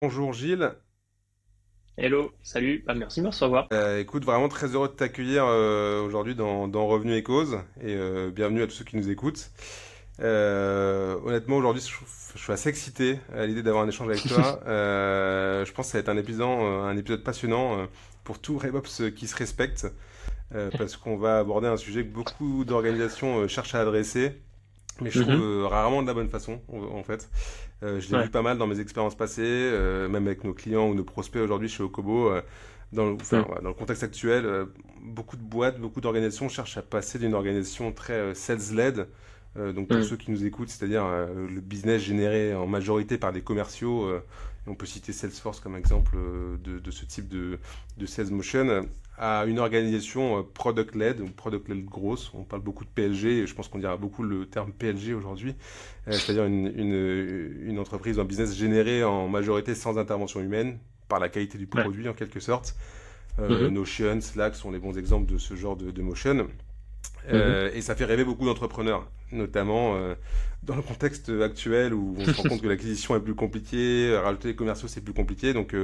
Bonjour Gilles. Hello, salut, merci de me recevoir. Écoute, vraiment très heureux de t'accueillir aujourd'hui dans Revenus et Causes et bienvenue à tous ceux qui nous écoutent. Honnêtement, aujourd'hui, je suis assez excité à l'idée d'avoir un échange avec toi. Je pense que ça va être un épisode passionnant pour tout RevOps qui se respecte parce qu'on va aborder un sujet que beaucoup d'organisations cherchent à adresser, mais je trouve Mhm. rarement de la bonne façon en fait. Je l'ai vu Ouais, pas mal dans mes expériences passées, même avec nos clients ou nos prospects aujourd'hui chez Okobo. mm, Voilà, dans le contexte actuel, beaucoup de boîtes, beaucoup d'organisations cherchent à passer d'une organisation très sales-led. Donc pour mm, ceux qui nous écoutent, c'est-à-dire le business généré en majorité par des commerciaux. Et on peut citer Salesforce comme exemple de ce type de sales motion à une organisation product-led ou product-led grosse. On parle beaucoup de PLG et je pense qu'on dira beaucoup le terme PLG aujourd'hui, c'est-à-dire une entreprise ou un business généré en majorité sans intervention humaine par la qualité du ouais, produit en quelque sorte. mhm, Notion, Slack sont les bons exemples de ce genre de motion. mhm. Et ça fait rêver beaucoup d'entrepreneurs, notamment dans le contexte actuel où on se rend compte que l'acquisition est plus compliquée, rajouter les commerciaux c'est plus compliqué, donc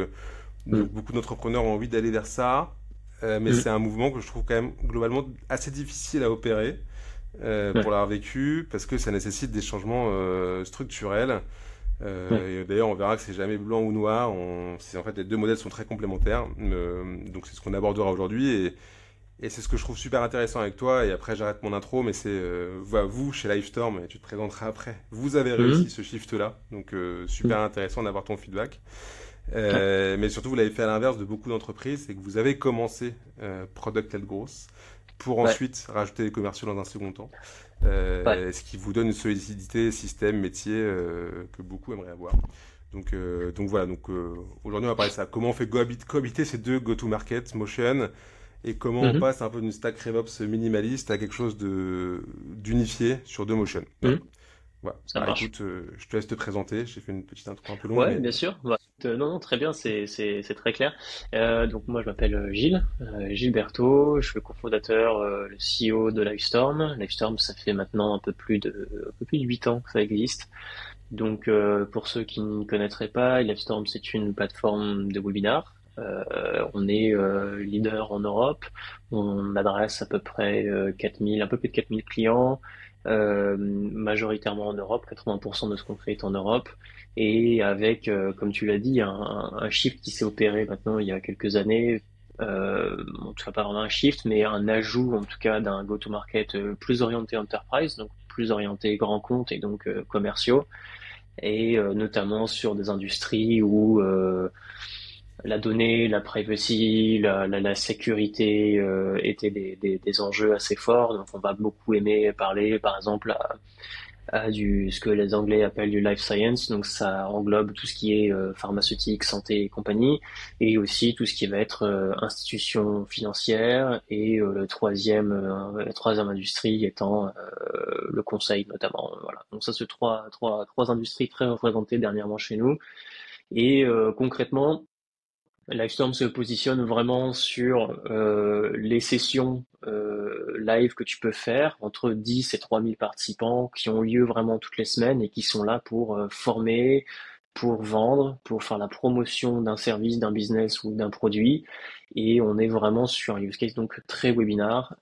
Mm, beaucoup d'entrepreneurs ont envie d'aller vers ça, mais mm, c'est un mouvement que je trouve quand même globalement assez difficile à opérer pour ouais, l'avoir vécu, parce que ça nécessite des changements structurels. ouais, Et d'ailleurs, on verra que c'est jamais blanc ou noir. En fait, les deux modèles sont très complémentaires. Donc, c'est ce qu'on abordera aujourd'hui. Et c'est ce que je trouve super intéressant avec toi. Et après, j'arrête mon intro, mais c'est voilà, vous, chez Livestorm, et tu te présenteras après. Vous avez réussi mhm, ce shift-là. Donc, super mm, intéressant d'avoir ton feedback. ouais, Mais surtout, vous l'avez fait à l'inverse de beaucoup d'entreprises. C'est que vous avez commencé product-led growth pour ouais, ensuite rajouter les commerciaux dans un second temps. ouais. Ce qui vous donne une solidité, système, métier que beaucoup aimeraient avoir. Donc voilà, aujourd'hui on va parler de ça. Comment on fait cohabiter ces deux go-to-market motion et comment on Mhm, passe un peu d'une stack RevOps minimaliste à quelque chose d'unifié sur deux motions. Voilà. mm. Voilà. Ça Bah marche. écoute, je te laisse te présenter. J'ai fait une petite intro un peu longue, Ouais, mais bien sûr. Bah, non, non, très bien, c'est très clair. Donc moi, je m'appelle Gilles, Gilles Berthaud. Je suis le cofondateur, le CEO de Livestorm. Livestorm, ça fait maintenant un peu plus de 8 ans que ça existe. Donc, pour ceux qui ne connaîtraient pas, Livestorm, c'est une plateforme de webinaire. On est leader en Europe. On adresse à peu près 4000, un peu plus de 4000 clients, majoritairement en Europe. 80% de ce qu'on fait est en Europe. Et avec, comme tu l'as dit, un shift qui s'est opéré maintenant il y a quelques années. En tout cas, pas vraiment un shift, mais un ajout en tout cas d'un go-to-market plus orienté enterprise, donc plus orienté grand compte et donc commerciaux et notamment sur des industries où la donnée, la privacy, la sécurité étaient des enjeux assez forts. Donc on va beaucoup aimer parler par exemple à ce que les Anglais appellent du life science, donc ça englobe tout ce qui est pharmaceutique, santé et compagnie, et aussi tout ce qui va être institution financière, et la troisième industrie étant le conseil notamment. Voilà. Donc ça, c'est trois industries très représentées dernièrement chez nous. Et concrètement, Livestorm se positionne vraiment sur les sessions live que tu peux faire entre 10 et 3000 participants qui ont lieu vraiment toutes les semaines et qui sont là pour former, pour vendre, pour faire la promotion d'un service, d'un business ou d'un produit. Et on est vraiment sur un use case donc très webinar.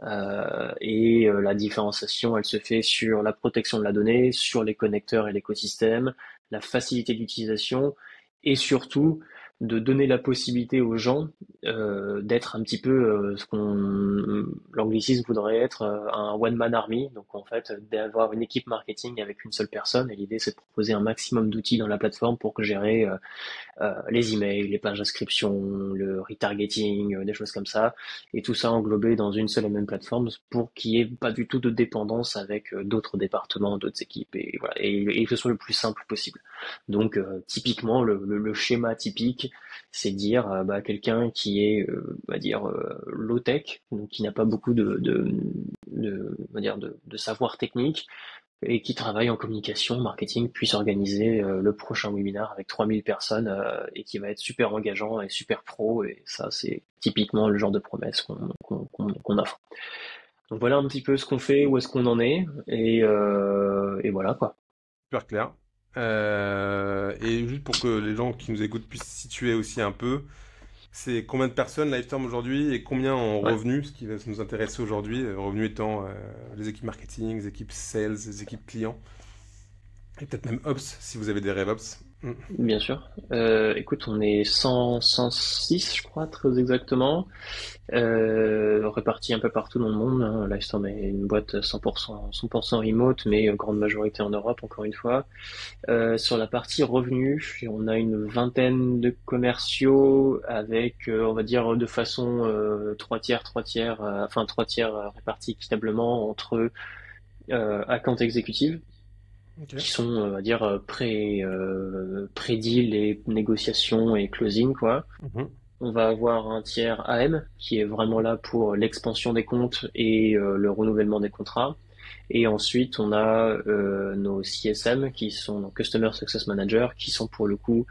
Et la différenciation, elle se fait sur la protection de la donnée, sur les connecteurs et l'écosystème, la facilité d'utilisation et surtout de donner la possibilité aux gens d'être un petit peu ce qu'on l'anglicisme voudrait être un one man army, donc en fait d'avoir une équipe marketing avec une seule personne, et l'idée c'est de proposer un maximum d'outils dans la plateforme pour gérer les emails, les pages d'inscription, le retargeting, des choses comme ça, et tout ça englobé dans une seule et même plateforme pour qu'il n'y ait pas du tout de dépendance avec d'autres départements, d'autres équipes, et voilà, et que ce soit le plus simple possible. Donc typiquement le schéma typique, c'est dire bah, quelqu'un qui est on va dire low tech, donc qui n'a pas beaucoup on va dire de savoir technique, et qui travaille en communication, marketing, puisse organiser le prochain webinar avec 3000 personnes et qui va être super engageant et super pro. Et ça, c'est typiquement le genre de promesse qu'on offre. Donc voilà un petit peu ce qu'on fait, où est-ce qu'on en est, et voilà quoi. super clair. Et juste pour que les gens qui nous écoutent puissent se situer aussi un peu, c'est combien de personnes Livestorm aujourd'hui et combien en Ouais. revenus, ce qui va nous intéresser aujourd'hui, revenus étant les équipes marketing, les équipes sales, les équipes clients, et peut-être même Ops si vous avez des RevOps. Mm. Bien sûr. Écoute, on est 106, je crois, très exactement, répartis un peu partout dans le monde, hein. Livestorm est une boîte 100% remote, mais grande majorité en Europe, encore une fois. Sur la partie revenus, on a une vingtaine de commerciaux avec, on va dire, de façon trois tiers, enfin trois tiers répartis équitablement entre account exécutive, Ok. qui sont, on va dire, pré-deal et négociations et closing, quoi. Mhm. On va avoir un tiers AM qui est vraiment là pour l'expansion des comptes et le renouvellement des contrats. Et ensuite, on a nos CSM qui sont nos Customer Success Managers qui sont pour le coup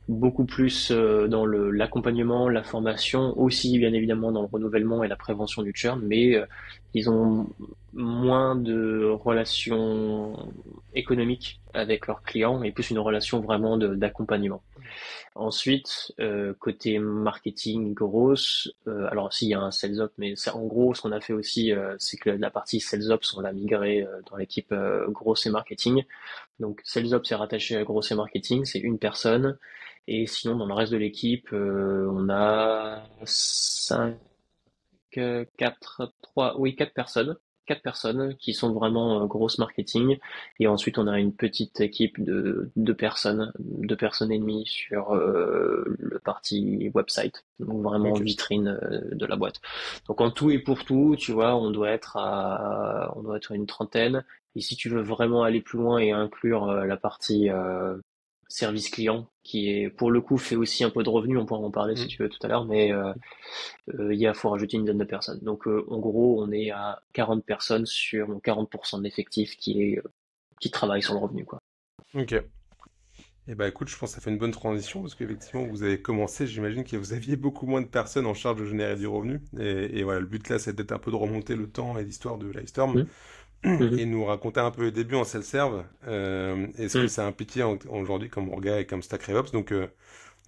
beaucoup plus dans l'accompagnement, la formation, aussi bien évidemment dans le renouvellement et la prévention du churn, mais ils ont moins de relations économiques avec leurs clients et plus une relation vraiment d'accompagnement. Ensuite, côté marketing grosse, alors s'il y a un sales up, mais en gros, ce qu'on a fait aussi, c'est que la partie sales ops, on l'a migré dans l'équipe grosse et marketing. Donc sales ops est rattaché à grosse et marketing, c'est une personne. Et sinon, dans le reste de l'équipe, on a cinq, quatre, trois, oui, quatre personnes. Quatre personnes qui sont vraiment grosse marketing. Et ensuite, on a une petite équipe de deux personnes et demie sur le parti website. Donc vraiment Ok. vitrine de la boîte. Donc en tout et pour tout, tu vois, on doit être une trentaine. Et si tu veux vraiment aller plus loin et inclure la partie service client, qui est pour le coup fait aussi un peu de revenus, on pourra en parler si Mm. tu veux tout à l'heure, mais faut rajouter une dizaine de personnes. Donc en gros, on est à 40 personnes sur 40% de l'effectif qui travaille sur le revenu, quoi. Ok. Et bah écoute, je pense que ça fait une bonne transition parce qu'effectivement, vous avez commencé, j'imagine que vous aviez beaucoup moins de personnes en charge de générer du revenu. Et voilà, le but là, c'est d'être un peu de remonter le temps et l'histoire de Livestorm Hum, mhm, et nous raconter un peu les débuts en self-serve et ce que hum. ça a impliqué aujourd'hui comme Orga et comme Stack RevOps. Donc,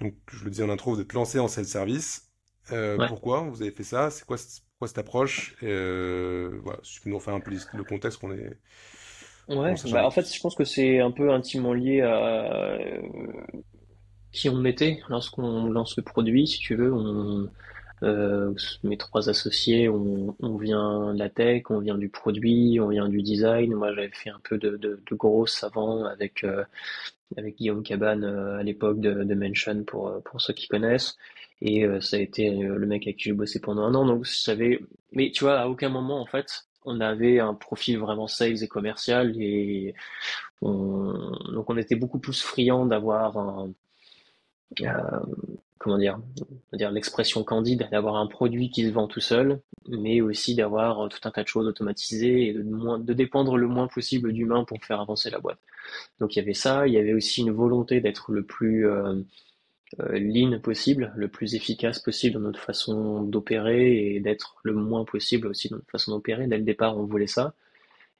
je le dis en intro, vous êtes lancé en self-service. Ouais, Pourquoi vous avez fait ça? C'est quoi cette approche? Voilà, si tu peux nous refaire un peu le contexte qu'on ouais. sache un Bah peu en fait, plus. je pense que c'est un peu intimement lié à qui on était lorsqu'on lance le produit, si tu veux. Mes trois associés, on vient de la tech, on vient du produit, on vient du design. Moi, j'avais fait un peu de grosse avant avec Guillaume Cabane à l'époque de Mention pour ceux qui connaissent. Et ça a été le mec avec qui j'ai bossé pendant un an. Donc je savais, mais tu vois, à aucun moment en fait, on avait un profil vraiment sales et commercial et donc on était beaucoup plus friand d'avoir euh, comment dire, on va dire l'expression candide, d'avoir un produit qui se vend tout seul, mais aussi d'avoir tout un tas de choses automatisées et de dépendre le moins possible d'humains pour faire avancer la boîte. Donc il y avait ça, il y avait aussi une volonté d'être le plus lean possible, le plus efficace possible dans notre façon d'opérer et d'être le moins possible aussi dans notre façon d'opérer. Dès le départ, on voulait ça.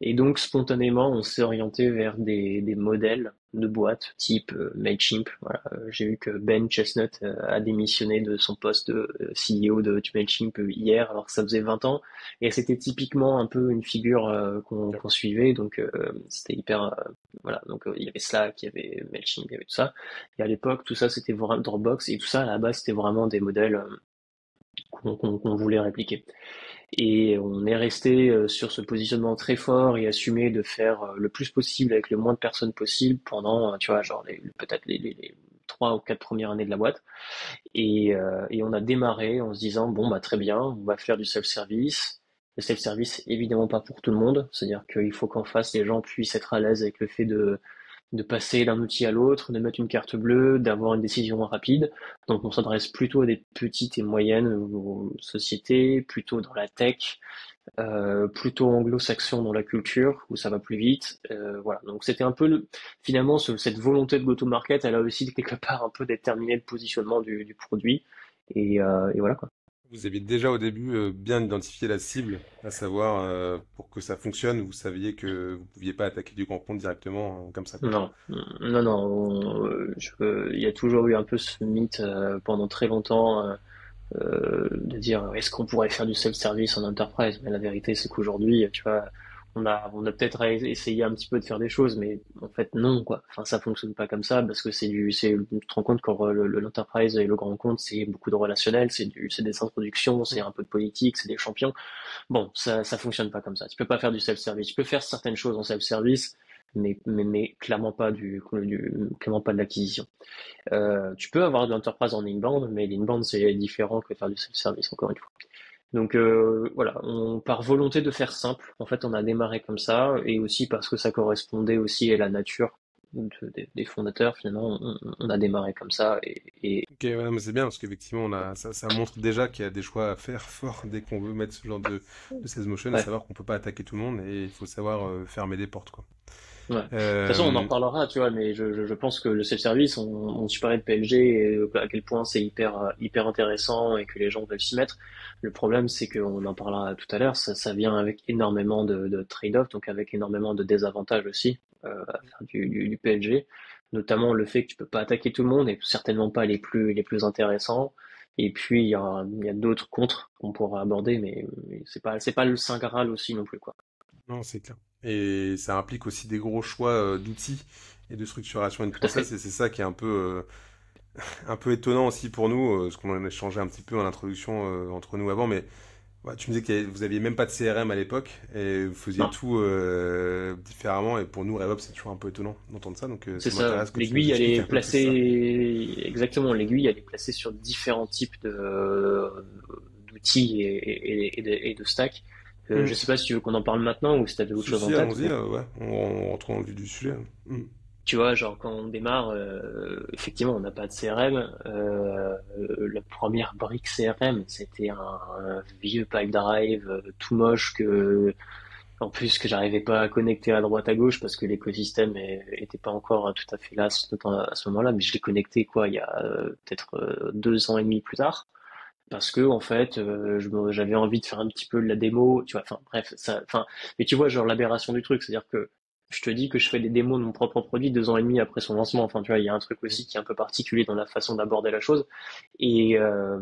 Et donc, spontanément, on s'est orienté vers des modèles de boîtes type Mailchimp. Voilà. J'ai vu que Ben Chestnut a démissionné de son poste de CEO de Mailchimp hier, alors que ça faisait 20 ans. Et c'était typiquement un peu une figure Ok. qu'on suivait. Donc, c'était hyper... voilà. Donc, il y avait Slack, il y avait Mailchimp, il y avait tout ça. Et à l'époque, tout ça, c'était vraiment Dropbox. Et tout ça, à la base, c'était vraiment des modèles qu'on voulait répliquer. Et on est resté sur ce positionnement très fort et assumé de faire le plus possible avec le moins de personnes possible pendant, tu vois, genre peut-être les 3 ou 4 premières années de la boîte. Et on a démarré en se disant, bon, bah très bien, on va faire du self-service. Le self-service, évidemment pas pour tout le monde, c'est-à-dire qu'il faut qu'en face, les gens puissent être à l'aise avec le fait de passer d'un outil à l'autre, de mettre une carte bleue, d'avoir une décision rapide. Donc on s'adresse plutôt à des petites et moyennes sociétés, plutôt dans la tech, plutôt anglo-saxon dans la culture, où ça va plus vite. Voilà. Donc c'était un peu finalement cette volonté de go-to-market, elle a aussi quelque part un peu déterminé le positionnement du produit. Et voilà quoi. Vous aviez déjà au début bien identifié la cible, à savoir pour que ça fonctionne, vous saviez que vous pouviez pas attaquer du grand compte directement comme ça, quoi. Non, non, non. Il y a toujours eu un peu ce mythe pendant très longtemps de dire est-ce qu'on pourrait faire du self-service en enterprise? Mais la vérité, c'est qu'aujourd'hui, tu vois, on a peut-être essayé un petit peu de faire des choses, mais en fait, non, quoi. Enfin, ça fonctionne pas comme ça parce que tu te rends compte que l'enterprise et le grand compte, c'est beaucoup de relationnel, c'est des introductions, c'est un peu de politique, c'est des champions. Bon, ça fonctionne pas comme ça. Tu peux pas faire du self-service. Tu peux faire certaines choses en self-service, mais clairement pas de l'acquisition. Tu peux avoir de l'enterprise en inbound, mais l'inbound c'est différent que faire du self-service encore une fois. Donc voilà, par volonté de faire simple, en fait on a démarré comme ça, et aussi parce que ça correspondait aussi à la nature des fondateurs, finalement on a démarré comme ça, Ok, ouais, mais c'est bien parce qu'effectivement, ça montre déjà qu'il y a des choix à faire fort dès qu'on veut mettre ce genre de sales motion, à ouais, savoir qu'on peut pas attaquer tout le monde et il faut savoir fermer des portes, quoi. ouais. De toute façon on en Euh, reparlera, tu vois, mais je pense que le self-service, on parlait de PLG, et à quel point c'est hyper intéressant et que les gens veulent s'y mettre. Le problème c'est qu'on en parlera tout à l'heure, ça vient avec énormément de trade-off, donc avec énormément de désavantages aussi à faire du PLG, notamment le fait que tu peux pas attaquer tout le monde et certainement pas les plus intéressants. Et puis il y a d'autres contres qu'on pourra aborder, mais c'est pas le saint graal aussi non plus quoi. non, c'est clair. Et ça implique aussi des gros choix d'outils et de structuration et de Tout à process, fait. et c'est ça qui est un peu étonnant aussi pour nous, parce qu'on en a échangé un petit peu en introduction entre nous avant, mais ouais, tu me disais que vous aviez même pas de CRM à l'époque et vous faisiez Non, tout différemment. Et pour nous, RevOps, c'est toujours un peu étonant d'entendre ça. Donc c'est ça ça. m'intéresse que tu nous L'aiguille, elle expliques est un peu plus ça. placée exactement. L'aiguille, elle est placée sur différents types d'outils et de stacks. Je Hmm. sais pas si tu veux qu'on en parle maintenant ou si tu avais autre Si, chose en si, tête. allons-y, ouais. On rentre dans le vif du sujet. Hmm. Tu vois, genre quand on démarre, effectivement, on n'a pas de CRM. La première brique CRM, c'était un vieux pipe drive tout moche en plus que j'arrivais pas à connecter à droite à gauche parce que l'écosystème était pas encore tout à fait là à ce moment-là. Mais je l'ai connecté quoi, il y a peut-être 2 ans et demi plus tard parce que en fait, j'avais envie de faire un petit peu de la démo. Tu vois, enfin bref, mais tu vois, genre l'aberration du truc, c'est-à-dire que je te dis que je fais des démos de mon propre produit 2 ans et demi après son lancement. Enfin, tu vois, il y a un truc aussi qui est un peu particulier dans la façon d'aborder la chose. Et, euh,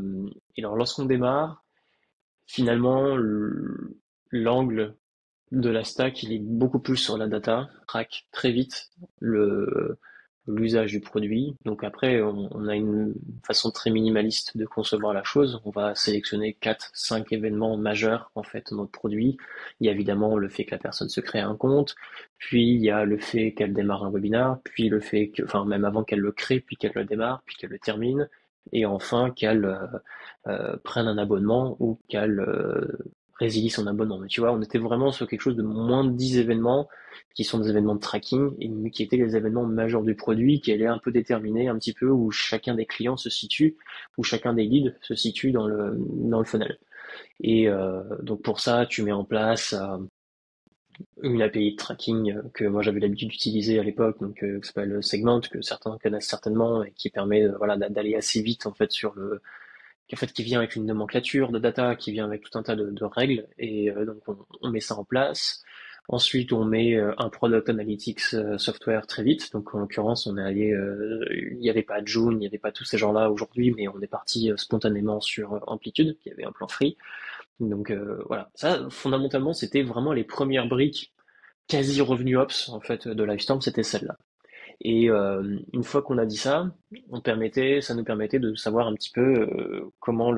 et alors, lorsqu'on démarre, finalement, l'angle de la stack, il est beaucoup plus sur la data, track très vite le l'usage du produit. Donc après, on a une façon très minimaliste de concevoir la chose. On va sélectionner 4, 5 événements majeurs en fait dans notre produit. Il y a évidemment le fait que la personne se crée un compte, puis il y a le fait qu'elle démarre un webinar, puis le fait que, enfin même avant qu'elle le crée, puis qu'elle le démarre, puis qu'elle le termine, et enfin qu'elle prenne un abonnement ou qu'elle résilie son abonnement. Mais tu vois, on était vraiment sur quelque chose de moins de 10 événements qui sont des événements de tracking et qui étaient les événements majeurs du produit qui allaient un peu déterminer un petit peu où chacun des clients se situe, où chacun des leads se situe dans le funnel. Et donc pour ça, tu mets en place une API de tracking que moi j'avais l'habitude d'utiliser à l'époque, donc qui s'appelle Segment, que certains connaissent certainement et qui permet voilà d'aller assez vite en fait qui vient avec une nomenclature de data, qui vient avec tout un tas de règles, et donc on met ça en place. Ensuite, on met un product analytics software très vite. Donc en l'occurrence, on est allé, il n'y avait pas June, il n'y avait pas tous ces gens-là aujourd'hui, mais on est parti spontanément sur Amplitude, qui avait un plan free. Donc voilà, ça fondamentalement, c'était vraiment les premières briques quasi revenu ops en fait de Livestorm, c'était celle-là. Et une fois qu'on a dit ça, ça nous permettait de savoir un petit peu comment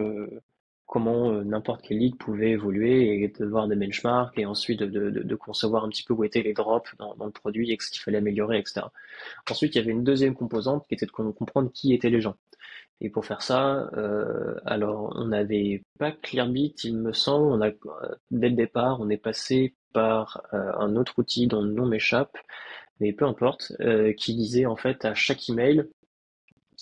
n'importe quelle ligue pouvait évoluer et de voir des benchmarks et ensuite de concevoir un petit peu où étaient les drops dans le produit et ce qu'il fallait améliorer, etc. Ensuite, il y avait une deuxième composante qui était de comprendre qui étaient les gens. Et pour faire ça, alors on n'avait pas Clearbit, il me semble. Dès le départ, on est passé par un autre outil dont le nom m'échappe, mais peu importe, qui disait en fait à chaque email,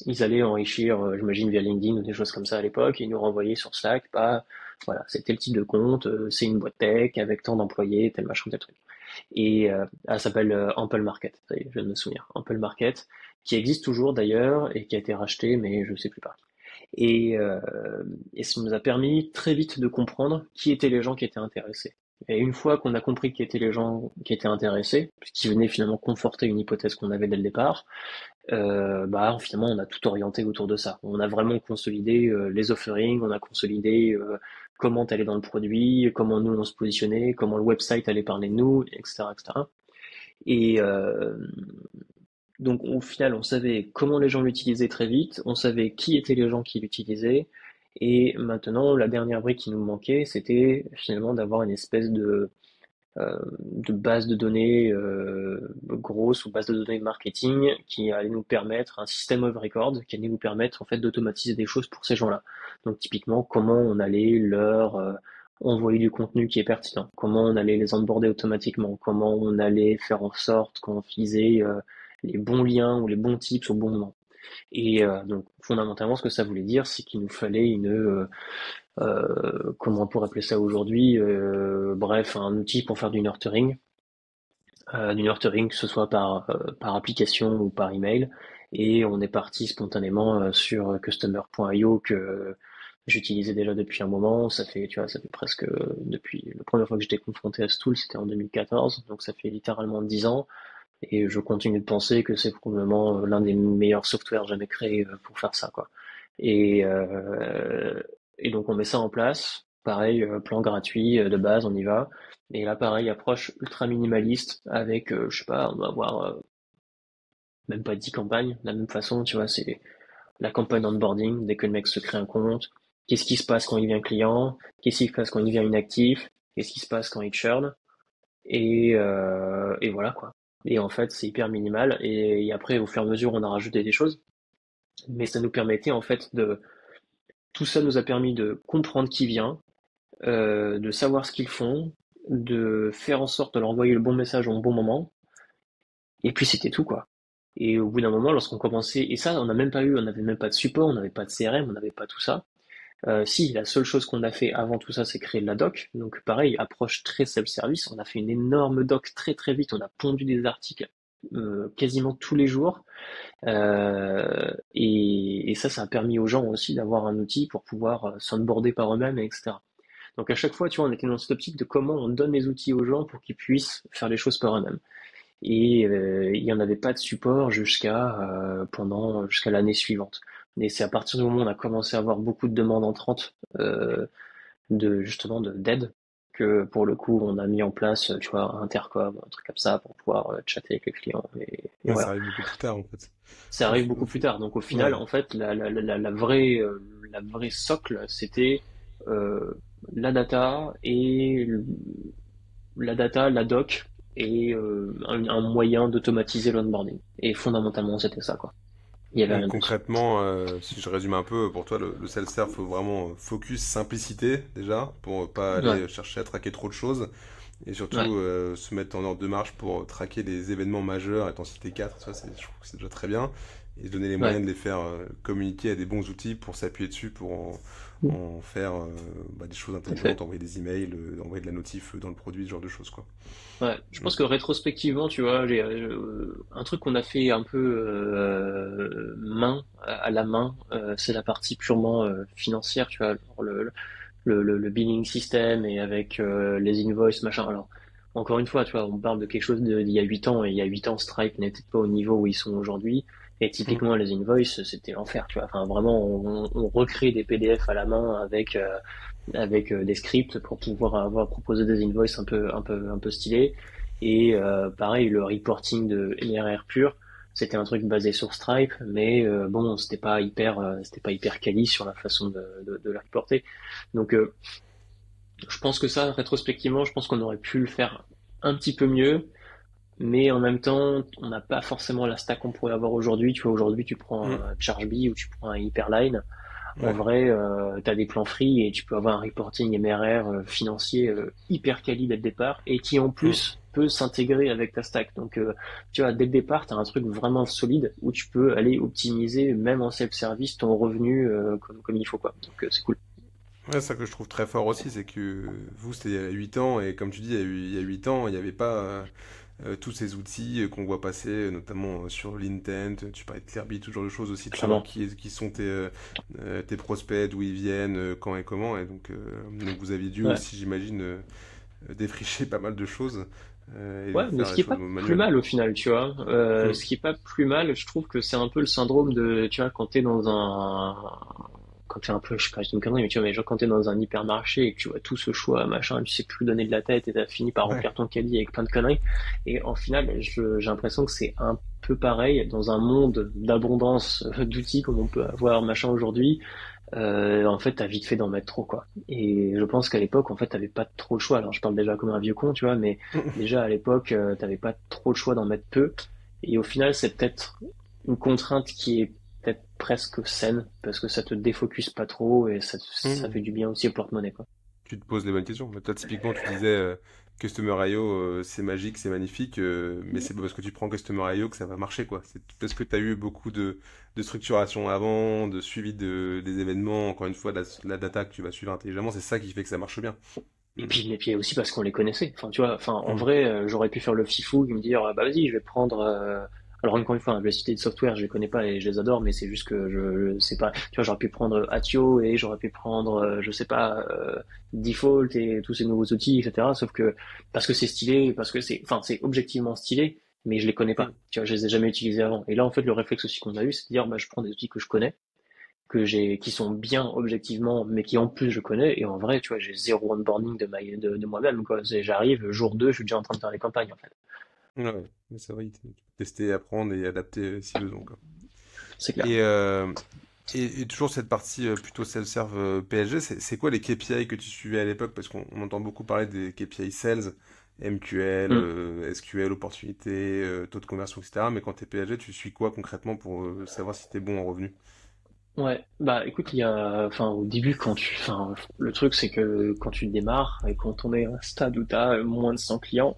ils allaient enrichir, j'imagine via LinkedIn ou des choses comme ça à l'époque, et ils nous renvoyaient sur Slack, bah voilà, c'est tel type de compte, c'est une boîte tech avec tant d'employés, tel machin, tel truc. Et elle s'appelle Ample Market, ça y est, je viens de me souvenir, Ample Market, qui existe toujours d'ailleurs et qui a été racheté, mais je sais plus par qui. Et, euh, et ça nous a permis très vite de comprendre qui étaient les gens qui étaient intéressés. Et une fois qu'on a compris qui étaient les gens qui étaient intéressés, qui venaient finalement conforter une hypothèse qu'on avait dès le départ, bah finalement on a tout orienté autour de ça. On a vraiment consolidé les offerings, on a consolidé comment aller dans le produit, comment nous on se positionnait, comment le website allait parler de nous, etc., etc. Et donc au final, on savait comment les gens l'utilisaient très vite, on savait qui étaient les gens qui l'utilisaient, et maintenant la dernière brique qui nous manquait, c'était finalement d'avoir une espèce de base de données grosse ou base de données de marketing qui allait nous permettre, un système of record qui allait nous permettre en fait d'automatiser des choses pour ces gens-là. Donc typiquement comment on allait leur envoyer du contenu qui est pertinent, comment on allait les onboarder automatiquement, comment on allait faire en sorte qu'on faisait les bons liens ou les bons tips au bon moment. Et donc fondamentalement, ce que ça voulait dire, c'est qu'il nous fallait comment on pourrait appeler ça aujourd'hui, bref, un outil pour faire du nurturing, que ce soit par application ou par email. Et on est parti spontanément sur customer.io que j'utilisais déjà depuis un moment. Ça fait presque depuis la première fois que j'étais confronté à ce tool, c'était en 2014, donc ça fait littéralement 10 ans. Et je continue de penser que c'est probablement l'un des meilleurs softwares jamais créés pour faire ça, quoi. Et, euh, et donc on met ça en place. Pareil, plan gratuit de base, on y va. Et là, pareil, approche ultra minimaliste avec, je sais pas, on va avoir même pas 10 campagnes. De la même façon, tu vois, c'est la campagne onboarding, dès que le mec se crée un compte. Qu'est-ce qui se passe quand il devient client? Qu'est-ce qui se passe quand il devient inactif? Qu'est-ce qui se passe quand il churn? Et voilà, quoi. Et en fait, c'est hyper minimal. Et après, au fur et à mesure, on a rajouté des choses. Mais ça nous permettait, en fait, tout ça nous a permis de comprendre qui vient, de savoir ce qu'ils font, de faire en sorte de leur envoyer le bon message au bon moment, et puis c'était tout, quoi. Et au bout d'un moment, lorsqu'on commençait, et ça, on n'avait même pas de support, on n'avait pas de CRM, on n'avait pas tout ça. Si, la seule chose qu'on a fait avant tout ça, c'est créer de la doc. Donc pareil, approche très self-service. On a fait une énorme doc très très vite. On a pondu des articles quasiment tous les jours. Et ça a permis aux gens aussi d'avoir un outil pour pouvoir s'onboarder par eux-mêmes, etc. Donc à chaque fois, tu vois, on était dans cette optique de comment on donne les outils aux gens pour qu'ils puissent faire les choses par eux-mêmes. Et il n'y en avait pas de support jusqu'à l'année suivante. Et c'est à partir du moment où on a commencé à avoir beaucoup de demandes entrantes d'aide que pour le coup on a mis en place, tu vois, un intercom, un truc comme ça pour pouvoir chatter avec les clients. Et Ouais, ça voilà. arrive beaucoup plus tard en fait. Ça arrive beaucoup plus tard. Donc au final, Ouais. en fait, la vraie socle, c'était euh, la data et la data, la doc et un moyen d'automatiser l'onboarding. Et fondamentalement, c'était ça, quoi. Il y avait Donc rien d'autre. concrètement, si je résume un peu, pour toi, le self-serve, faut vraiment focus simplicité déjà, pour pas Ouais, aller chercher à traquer trop de choses, et surtout ouais, se mettre en ordre de marche pour traquer des événements majeurs, et t'en citer 4, ça, je trouve que c'est déjà très bien, et se donner les ouais. moyens de les faire communiquer à des bons outils pour s'appuyer dessus, pour en faire des choses Tout à fait. intelligentes, envoyer des emails, envoyer de la notif dans le produit, ce genre de choses, quoi. Ouais, je Mm. pense que rétrospectivement, tu vois, un truc qu'on a fait un peu à la main, c'est la partie purement financière, tu vois, alors le billing system et avec les invoices, machin. Alors, encore une fois, tu vois, on parle de quelque chose d'il y a 8 ans, et il y a 8 ans, Stripe n'était pas au niveau où ils sont aujourd'hui. Et Mm. typiquement, les invoices, c'était l'enfer, tu vois. Enfin, vraiment, on recrée des PDF à la main avec des scripts pour pouvoir avoir proposé des invoices un peu stylés. Et pareil, le reporting de MRR pur, c'était un truc basé sur Stripe, mais bon, c'était pas hyper quali sur la façon de la reporter. Donc, je pense que ça, rétrospectivement, je pense qu'on aurait pu le faire un petit peu mieux, mais en même temps, on n'a pas forcément la stack qu'on pourrait avoir aujourd'hui. Tu vois, aujourd'hui, tu prends Mm. un Chargebee ou tu prends un Hyperline. En Ouais. vrai, tu as des plans free et tu peux avoir un reporting MRR financier hyper quali dès le départ et qui en Mm. plus peut s'intégrer avec ta stack. Donc, tu vois, dès le départ, tu as un truc vraiment solide où tu peux aller optimiser, même en self-service, ton revenu comme il faut, quoi. Donc, c'est cool. Ouais, ça que je trouve très fort aussi, c'est que vous, c'était il y a 8 ans, et comme tu dis, il y a 8 ans, il n'y avait pas tous ces outils qu'on voit passer, notamment sur l'Intent, tu parlais de Clearbit, ce genre de choses aussi, de savoir clairement. qui sont tes prospects, d'où ils viennent, quand et comment. Et donc vous aviez dû Ouais. aussi, j'imagine, défricher pas mal de choses et Ouais, mais faire ce les qui est choses pas plus manuelles. mal au final, tu vois. Hmm. Ce qui est pas plus mal, je trouve que c'est un peu le syndrome de, tu vois, quand t'es dans un, quand t'es un peu, je sais pas, je dis une connerie, mais tu vois, mais genre quand t'es dans un hypermarché et que tu vois tout ce choix, machin, et tu sais plus où donner de la tête et t'as fini par Ouais. remplir ton caddie avec plein de conneries. Et en final, j'ai l'impression que c'est un peu pareil dans un monde d'abondance d'outils comme on peut avoir, machin, aujourd'hui. En fait, t'as vite fait d'en mettre trop, quoi. Et je pense qu'à l'époque, en fait, t'avais pas trop le choix. Alors, je parle déjà comme un vieux con, tu vois, mais déjà à l'époque, t'avais pas trop le choix d'en mettre peu. Et au final, c'est peut-être une contrainte qui est peut-être presque saine, parce que ça te défocus pas trop et ça Hmm. fait du bien aussi au porte-monnaie, quoi. Tu te poses les bonnes questions. Mais toi, typiquement, tu disais Customer.io, c'est magique, c'est magnifique, mais c'est pas parce que tu prends Customer.io que ça va marcher, quoi. C'est parce que tu as eu beaucoup de structuration avant, de suivi des événements, encore une fois, la data que tu vas suivre intelligemment, c'est ça qui fait que ça marche bien. Hmm. Et puis aussi parce qu'on les connaissait. Enfin, tu vois, enfin, en Hmm. vrai, j'aurais pu faire le fifou et me dire, bah vas-y, je vais prendre. Alors encore une fois, hein, je vais citer de software, je les connais pas et je les adore, mais c'est juste que je sais pas. Tu vois, j'aurais pu prendre Attio et j'aurais pu prendre, je sais pas, Default et tous ces nouveaux outils, etc. Sauf que parce que c'est stylé, parce que c'est, enfin, c'est objectivement stylé, mais je les connais Hmm. pas. Tu vois, je les ai jamais utilisés avant. Et là, en fait, le réflexe aussi qu'on a eu, c'est de dire, bah, je prends des outils que je connais qui sont bien objectivement, mais qui en plus je connais. Et en vrai, tu vois, j'ai zéro onboarding de moi-même, quoi. J'arrive, jour 2 je suis déjà en train de faire les campagnes, en fait. Ouais, mais c'est vrai, tu peux tester, apprendre et adapter si besoin, quoi. C'est clair. Et, et toujours cette partie plutôt self-serve PSG, c'est quoi les KPI que tu suivais à l'époque? Parce qu'on entend beaucoup parler des KPI sales, MQL, Hmm. SQL, opportunité, taux de conversion, etc. Mais quand tu es PSG, tu suis quoi concrètement pour savoir si tu es bon en revenu? Ouais, bah écoute, il y a, enfin au début enfin le truc c'est que quand tu démarres et quand on est à un stade où t'as moins de 100 clients,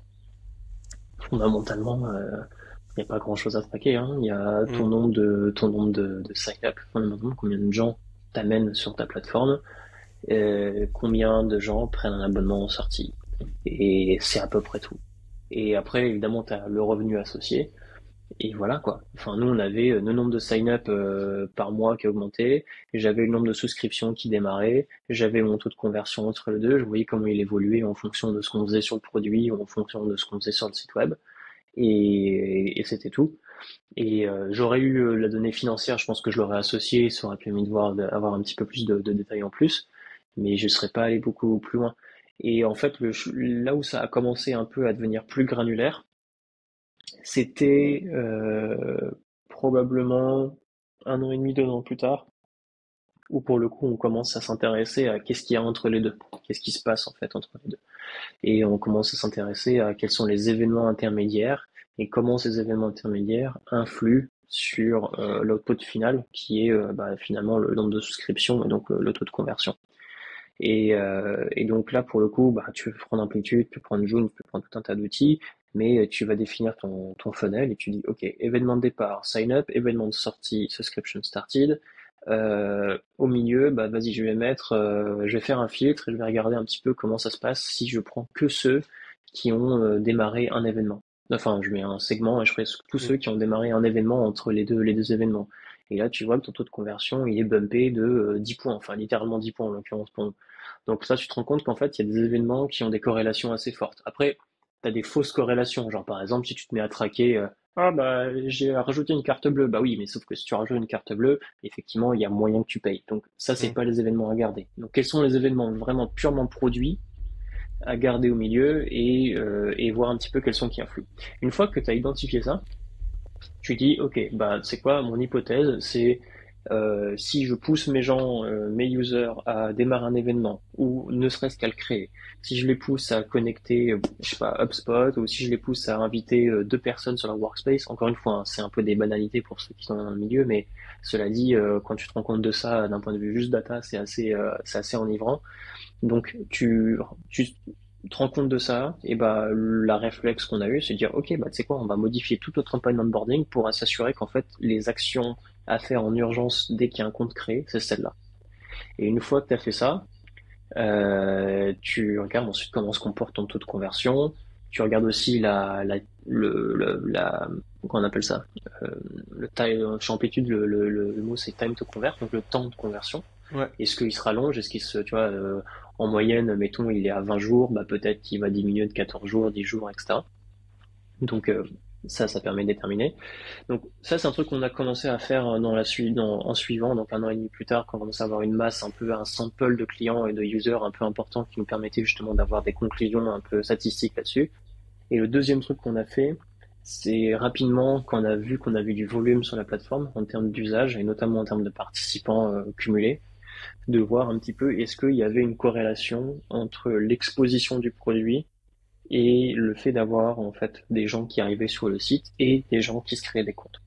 fondamentalement, il n'y a pas grand-chose à traquer, hein. Il y a Hmm. ton nombre de sign-up, fondamentalement, combien de gens t'amènent sur ta plateforme, combien de gens prennent un abonnement en sortie. Et c'est à peu près tout. Et après, évidemment, tu as le revenu associé. Et voilà quoi. Enfin, nous, on avait le nombre de sign-up par mois qui a augmenté. J'avais le nombre de souscriptions qui démarrait. J'avais mon taux de conversion entre les deux. Je voyais comment il évoluait en fonction de ce qu'on faisait sur le produit ou en fonction de ce qu'on faisait sur le site web. Et c'était tout. Et j'aurais eu la donnée financière, je pense que je l'aurais associé, ça aurait permis de voir, d'avoir un petit peu plus de détails en plus, mais je serais pas allé beaucoup plus loin. Et en fait, là où ça a commencé un peu à devenir plus granulaire, c'était probablement un an et demi, 2 ans plus tard, où pour le coup on commence à s'intéresser à qu'est-ce qu'il y a entre les deux, qu'est-ce qui se passe en fait entre les deux. Et on commence à s'intéresser à quels sont les événements intermédiaires et comment ces événements intermédiaires influent sur l'output final, qui est bah, finalement le nombre de souscriptions et donc le taux de conversion. Et donc là, pour le coup, bah, tu peux prendre Amplitude, tu peux prendre Joom, tu peux prendre tout un tas d'outils, mais tu vas définir ton funnel et tu dis, OK, événement de départ, sign up, événement de sortie, subscription started. Au milieu, bah vas-y, je vais faire un filtre et je vais regarder un petit peu comment ça se passe si je prends que ceux qui ont démarré un événement. Enfin, je mets un segment et je ferai tous Hmm. ceux qui ont démarré un événement entre les deux événements. Et là, tu vois que ton taux de conversion, il est bumpé de 10 points, enfin littéralement 10 points en l'occurrence pour nous. Donc ça, tu te rends compte qu'en fait, il y a des événements qui ont des corrélations assez fortes. Après, tu as des fausses corrélations, genre par exemple, si tu te mets à traquer, ah bah j'ai rajouté une carte bleue, bah oui, mais sauf que si tu rajoutes une carte bleue, effectivement, il y a moyen que tu payes. Donc ça, c'est Hmm. pas les événements à garder. Donc quels sont les événements vraiment purement produits à garder au milieu et voir un petit peu quels sont qui influent. Une fois que tu as identifié ça, tu dis, ok, bah c'est quoi mon hypothèse? C'est si je pousse mes gens, mes users à démarrer un événement ou ne serait-ce qu'à le créer, si je les pousse à connecter, je sais pas, HubSpot ou si je les pousse à inviter 2 personnes sur leur workspace, encore une fois, hein, c'est un peu des banalités pour ceux qui sont dans le milieu, mais cela dit, quand tu te rends compte de ça d'un point de vue juste data, c'est assez enivrant. Donc tu te rends compte de ça, et bah la réflexe qu'on a eu, c'est de dire ok bah tu sais quoi, on va modifier toute notre campagne onboarding pour s'assurer qu'en fait les actions à faire en urgence dès qu'il y a un compte créé, c'est celle-là. Et une fois que tu as fait ça, tu regardes ensuite comment se comporte ton taux de conversion, Tu regardes aussi comment on appelle ça? Euh, chez Amplitude, le mot c'est time to convert, donc le temps de conversion. Ouais. Est-ce qu'il se rallonge? Est-ce qu'il se, tu vois, en moyenne, mettons, il est à 20 jours, bah peut-être qu'il va diminuer de 14 jours, 10 jours, etc. Donc ça permet de déterminer. Donc ça, c'est un truc qu'on a commencé à faire dans la suite, en suivant, donc un an et demi plus tard, quand on commençait à avoir une masse, un peu un sample de clients et de users un peu important qui nous permettait justement d'avoir des conclusions un peu statistiques là-dessus. Et le deuxième truc qu'on a fait, c'est rapidement, quand on a vu qu'on avait du volume sur la plateforme en termes d'usage et notamment en termes de participants cumulés, de voir un petit peu est-ce qu'il y avait une corrélation entre l'exposition du produit et le fait d'avoir en fait des gens qui arrivaient sur le site et des gens qui se créaient des comptes.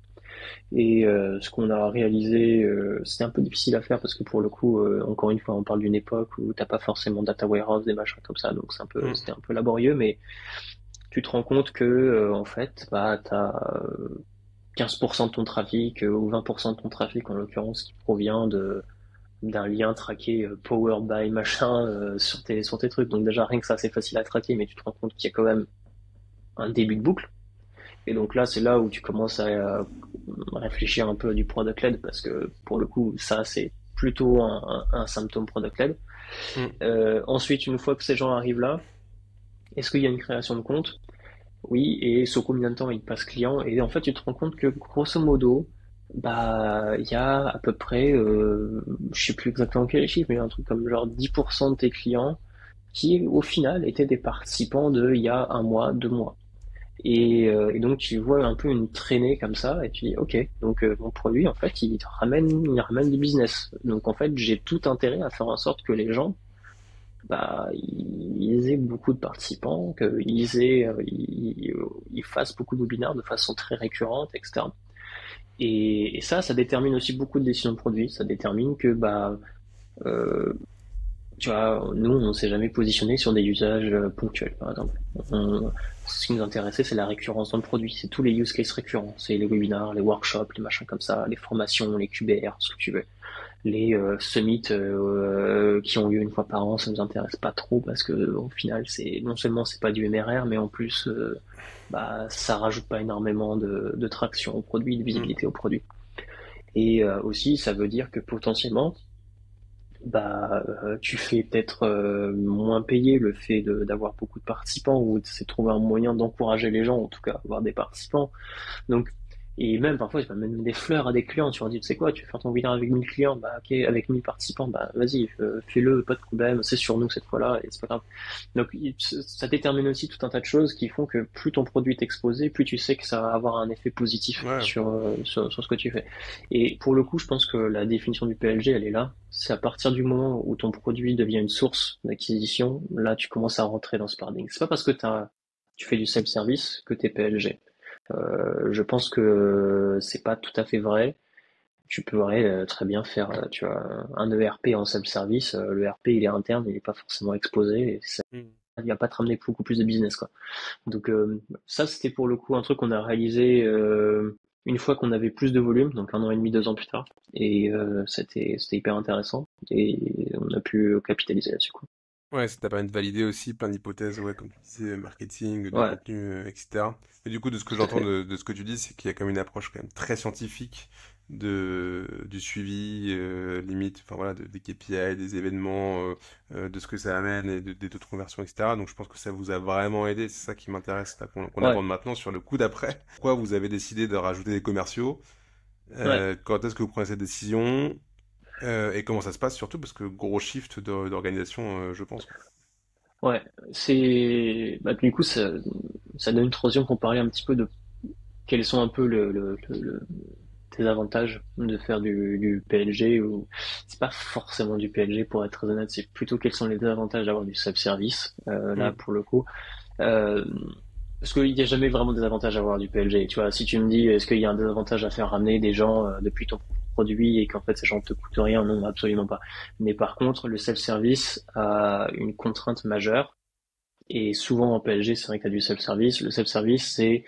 Et ce qu'on a réalisé, c'était un peu difficile à faire parce que pour le coup, encore une fois, on parle d'une époque où t'as pas forcément data warehouse, des machins comme ça, donc Mm. c'était un peu laborieux, mais tu te rends compte que en fait, bah t'as 15% de ton trafic ou 20% de ton trafic en l'occurrence qui provient de d'un lien traqué powered by machin sur tes trucs. Donc déjà rien que ça c'est facile à traquer, mais tu te rends compte qu'il y a quand même un début de boucle. Et donc là c'est là où tu commences à réfléchir un peu du product led parce que pour le coup ça c'est plutôt un symptôme product led. Mm. Ensuite une fois que ces gens arrivent là, est-ce qu'il y a une création de compte? Oui, et sur combien de temps il passe client? Et en fait, tu te rends compte que grosso modo, bah, il y a à peu près, je sais plus exactement quel est le chiffre, mais un truc comme genre 10% de tes clients qui, au final, étaient des participants de il y a un mois, 2 mois. Et donc, tu vois un peu une traînée comme ça, et tu dis, ok, donc mon produit, en fait, il ramène du business. Donc, en fait, j'ai tout intérêt à faire en sorte que les gens bah, ils aient beaucoup de participants, ils fassent beaucoup de webinaires de façon très récurrente, etc. Et ça détermine aussi beaucoup de décisions de produits. Ça détermine que, bah, euh, tu vois, nous, on s'est jamais positionné sur des usages ponctuels, par exemple. Ce qui nous intéressait, c'est la récurrence dans le produit. C'est tous les use cases récurrents. C'est les webinars, les workshops, les machins comme ça, les formations, les QBR, ce que tu veux. Les summits qui ont lieu une fois par an, ça nous intéresse pas trop parce que au final, c'est non seulement c'est pas du MRR, mais en plus, bah ça rajoute pas énormément de traction au produit, de Mm. visibilité au produit. Et aussi, ça veut dire que potentiellement, bah tu fais peut-être moins payer le fait d'avoir beaucoup de participants ou c'est trouver un moyen d'encourager les gens, en tout cas, à avoir des participants. Donc, et même parfois, tu vas même des fleurs à des clients. Tu leur dis, tu sais quoi, tu veux faire ton webinar avec 1000 clients, bah ok, avec 1000 participants, bah vas-y, fais-le, pas de problème, c'est sur nous cette fois-là, et c'est pas grave. Donc, ça détermine aussi tout un tas de choses qui font que plus ton produit est exposé, plus tu sais que ça va avoir un effet positif Ouais. sur ce que tu fais. Et pour le coup, je pense que la définition du PLG, elle est là. C'est à partir du moment où ton produit devient une source d'acquisition, là, tu commences à rentrer dans ce paradigme. C'est pas parce que tu fais du self-service que t'es PLG. Je pense que c'est pas tout à fait vrai. Tu pourrais très bien faire, tu vois, un ERP en self-service. Le ERP, il est interne, il n'est pas forcément exposé et ça, Mm. il va pas te ramener beaucoup plus de business, quoi. Donc ça, c'était pour le coup un truc qu'on a réalisé une fois qu'on avait plus de volume, donc un an et demi, 2 ans plus tard. Et c'était hyper intéressant et on a pu capitaliser là-dessus, quoi. Ouais, ça t'a permis de valider aussi plein d'hypothèses, ouais, comme tu disais, marketing, de Ouais, contenu, etc. Et du coup, de ce que tout à j'entends fait. de ce que tu dis, c'est qu'il y a quand même une approche quand même très scientifique du suivi, limite, enfin voilà, des KPI, des événements, de ce que ça amène et des taux de conversion, etc. Donc je pense que ça vous a vraiment aidé, c'est ça qui m'intéresse, là, qu'on Ouais, aborde maintenant sur le coup d'après. Pourquoi vous avez décidé de rajouter des commerciaux? ouais. Quand est-ce que vous prenez cette décision? Et comment ça se passe surtout, parce que gros shift d'organisation, je pense. Ouais, c'est bah, du coup ça donne une transition pour parler un petit peu de quels sont un peu le désavantages de faire du PLG ou c'est pas forcément du PLG pour être très honnête, c'est plutôt quels sont les désavantages d'avoir du self-service là Mm. pour le coup. Euh, Parce qu'il n'y a jamais vraiment des avantages à avoir du PLG. Tu vois, si tu me dis, est-ce qu'il y a un désavantage à faire ramener des gens depuis ton produit et qu'en fait ces gens ne te coûtent rien? Non, absolument pas. Mais par contre, le self-service a une contrainte majeure. Et souvent en PLG, c'est vrai que tu as du self-service. Le self-service, c'est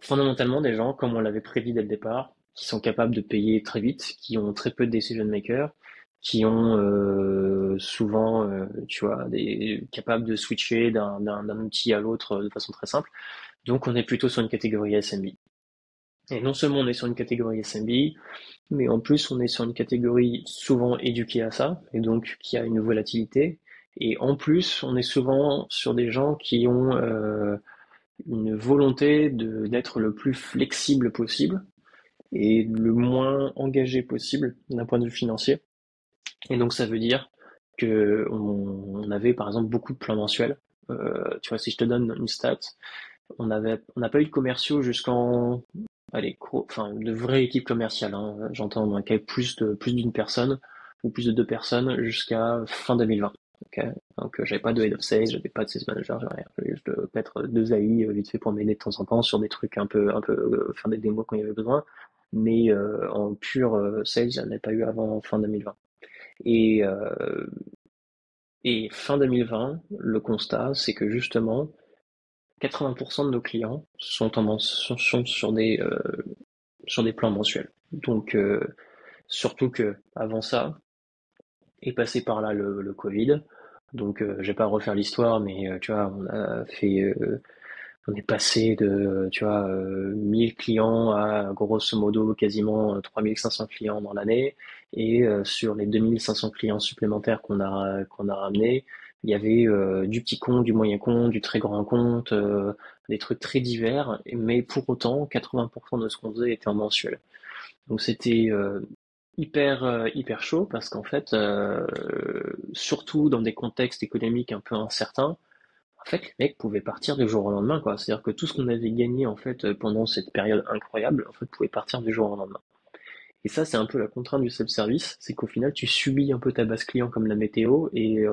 fondamentalement des gens, comme on l'avait prédit dès le départ, qui sont capables de payer très vite, qui ont très peu de decision makers, qui ont souvent, tu vois, capables de switcher d'un outil à l'autre de façon très simple. Donc on est plutôt sur une catégorie SMB. Et non seulement on est sur une catégorie SMB, mais en plus on est sur une catégorie souvent éduquée à ça, et donc qui a une volatilité. Et en plus, on est souvent sur des gens qui ont une volonté d'être le plus flexible possible et le moins engagé possible d'un point de vue financier. Et donc ça veut dire que on avait par exemple beaucoup de plans mensuels. Tu vois, si je te donne une stat, on n'a pas eu de commerciaux jusqu'en, allez, enfin, de vraies équipes commerciales, hein, j'entends, donc, avec plus d'une personne ou plus de deux personnes jusqu'à fin 2020. Ok. Donc, j'avais pas de head of sales, j'avais pas de sales manager, j'avais rien. J'avais juste peut-être deux AI vite fait pour m'aider de temps en temps sur des trucs un peu, faire des démos quand il y avait besoin. Mais en pur sales, j'en ai pas eu avant fin 2020. Et, euh, et fin 2020, le constat, c'est que justement, 80% de nos clients sont sur des plans mensuels. Donc, surtout que avant ça, est passé par là le Covid. Donc, je vais pas refaire l'histoire, mais tu vois, on est passé de, tu vois, 1000 clients à grosso modo quasiment 3500 clients dans l'année. Et sur les 2500 clients supplémentaires qu'on a ramenés, il y avait du petit compte, du moyen compte, du très grand compte, des trucs très divers. Mais pour autant, 80% de ce qu'on faisait était en mensuel. Donc c'était hyper chaud parce qu'en fait, surtout dans des contextes économiques un peu incertains, en fait, les mecs pouvaient partir du jour au lendemain, quoi. C'est-à-dire que tout ce qu'on avait gagné, en fait, pendant cette période incroyable, en fait, pouvait partir du jour au lendemain. Et ça, c'est un peu la contrainte du self-service, c'est qu'au final, tu subis un peu ta base client comme la météo, et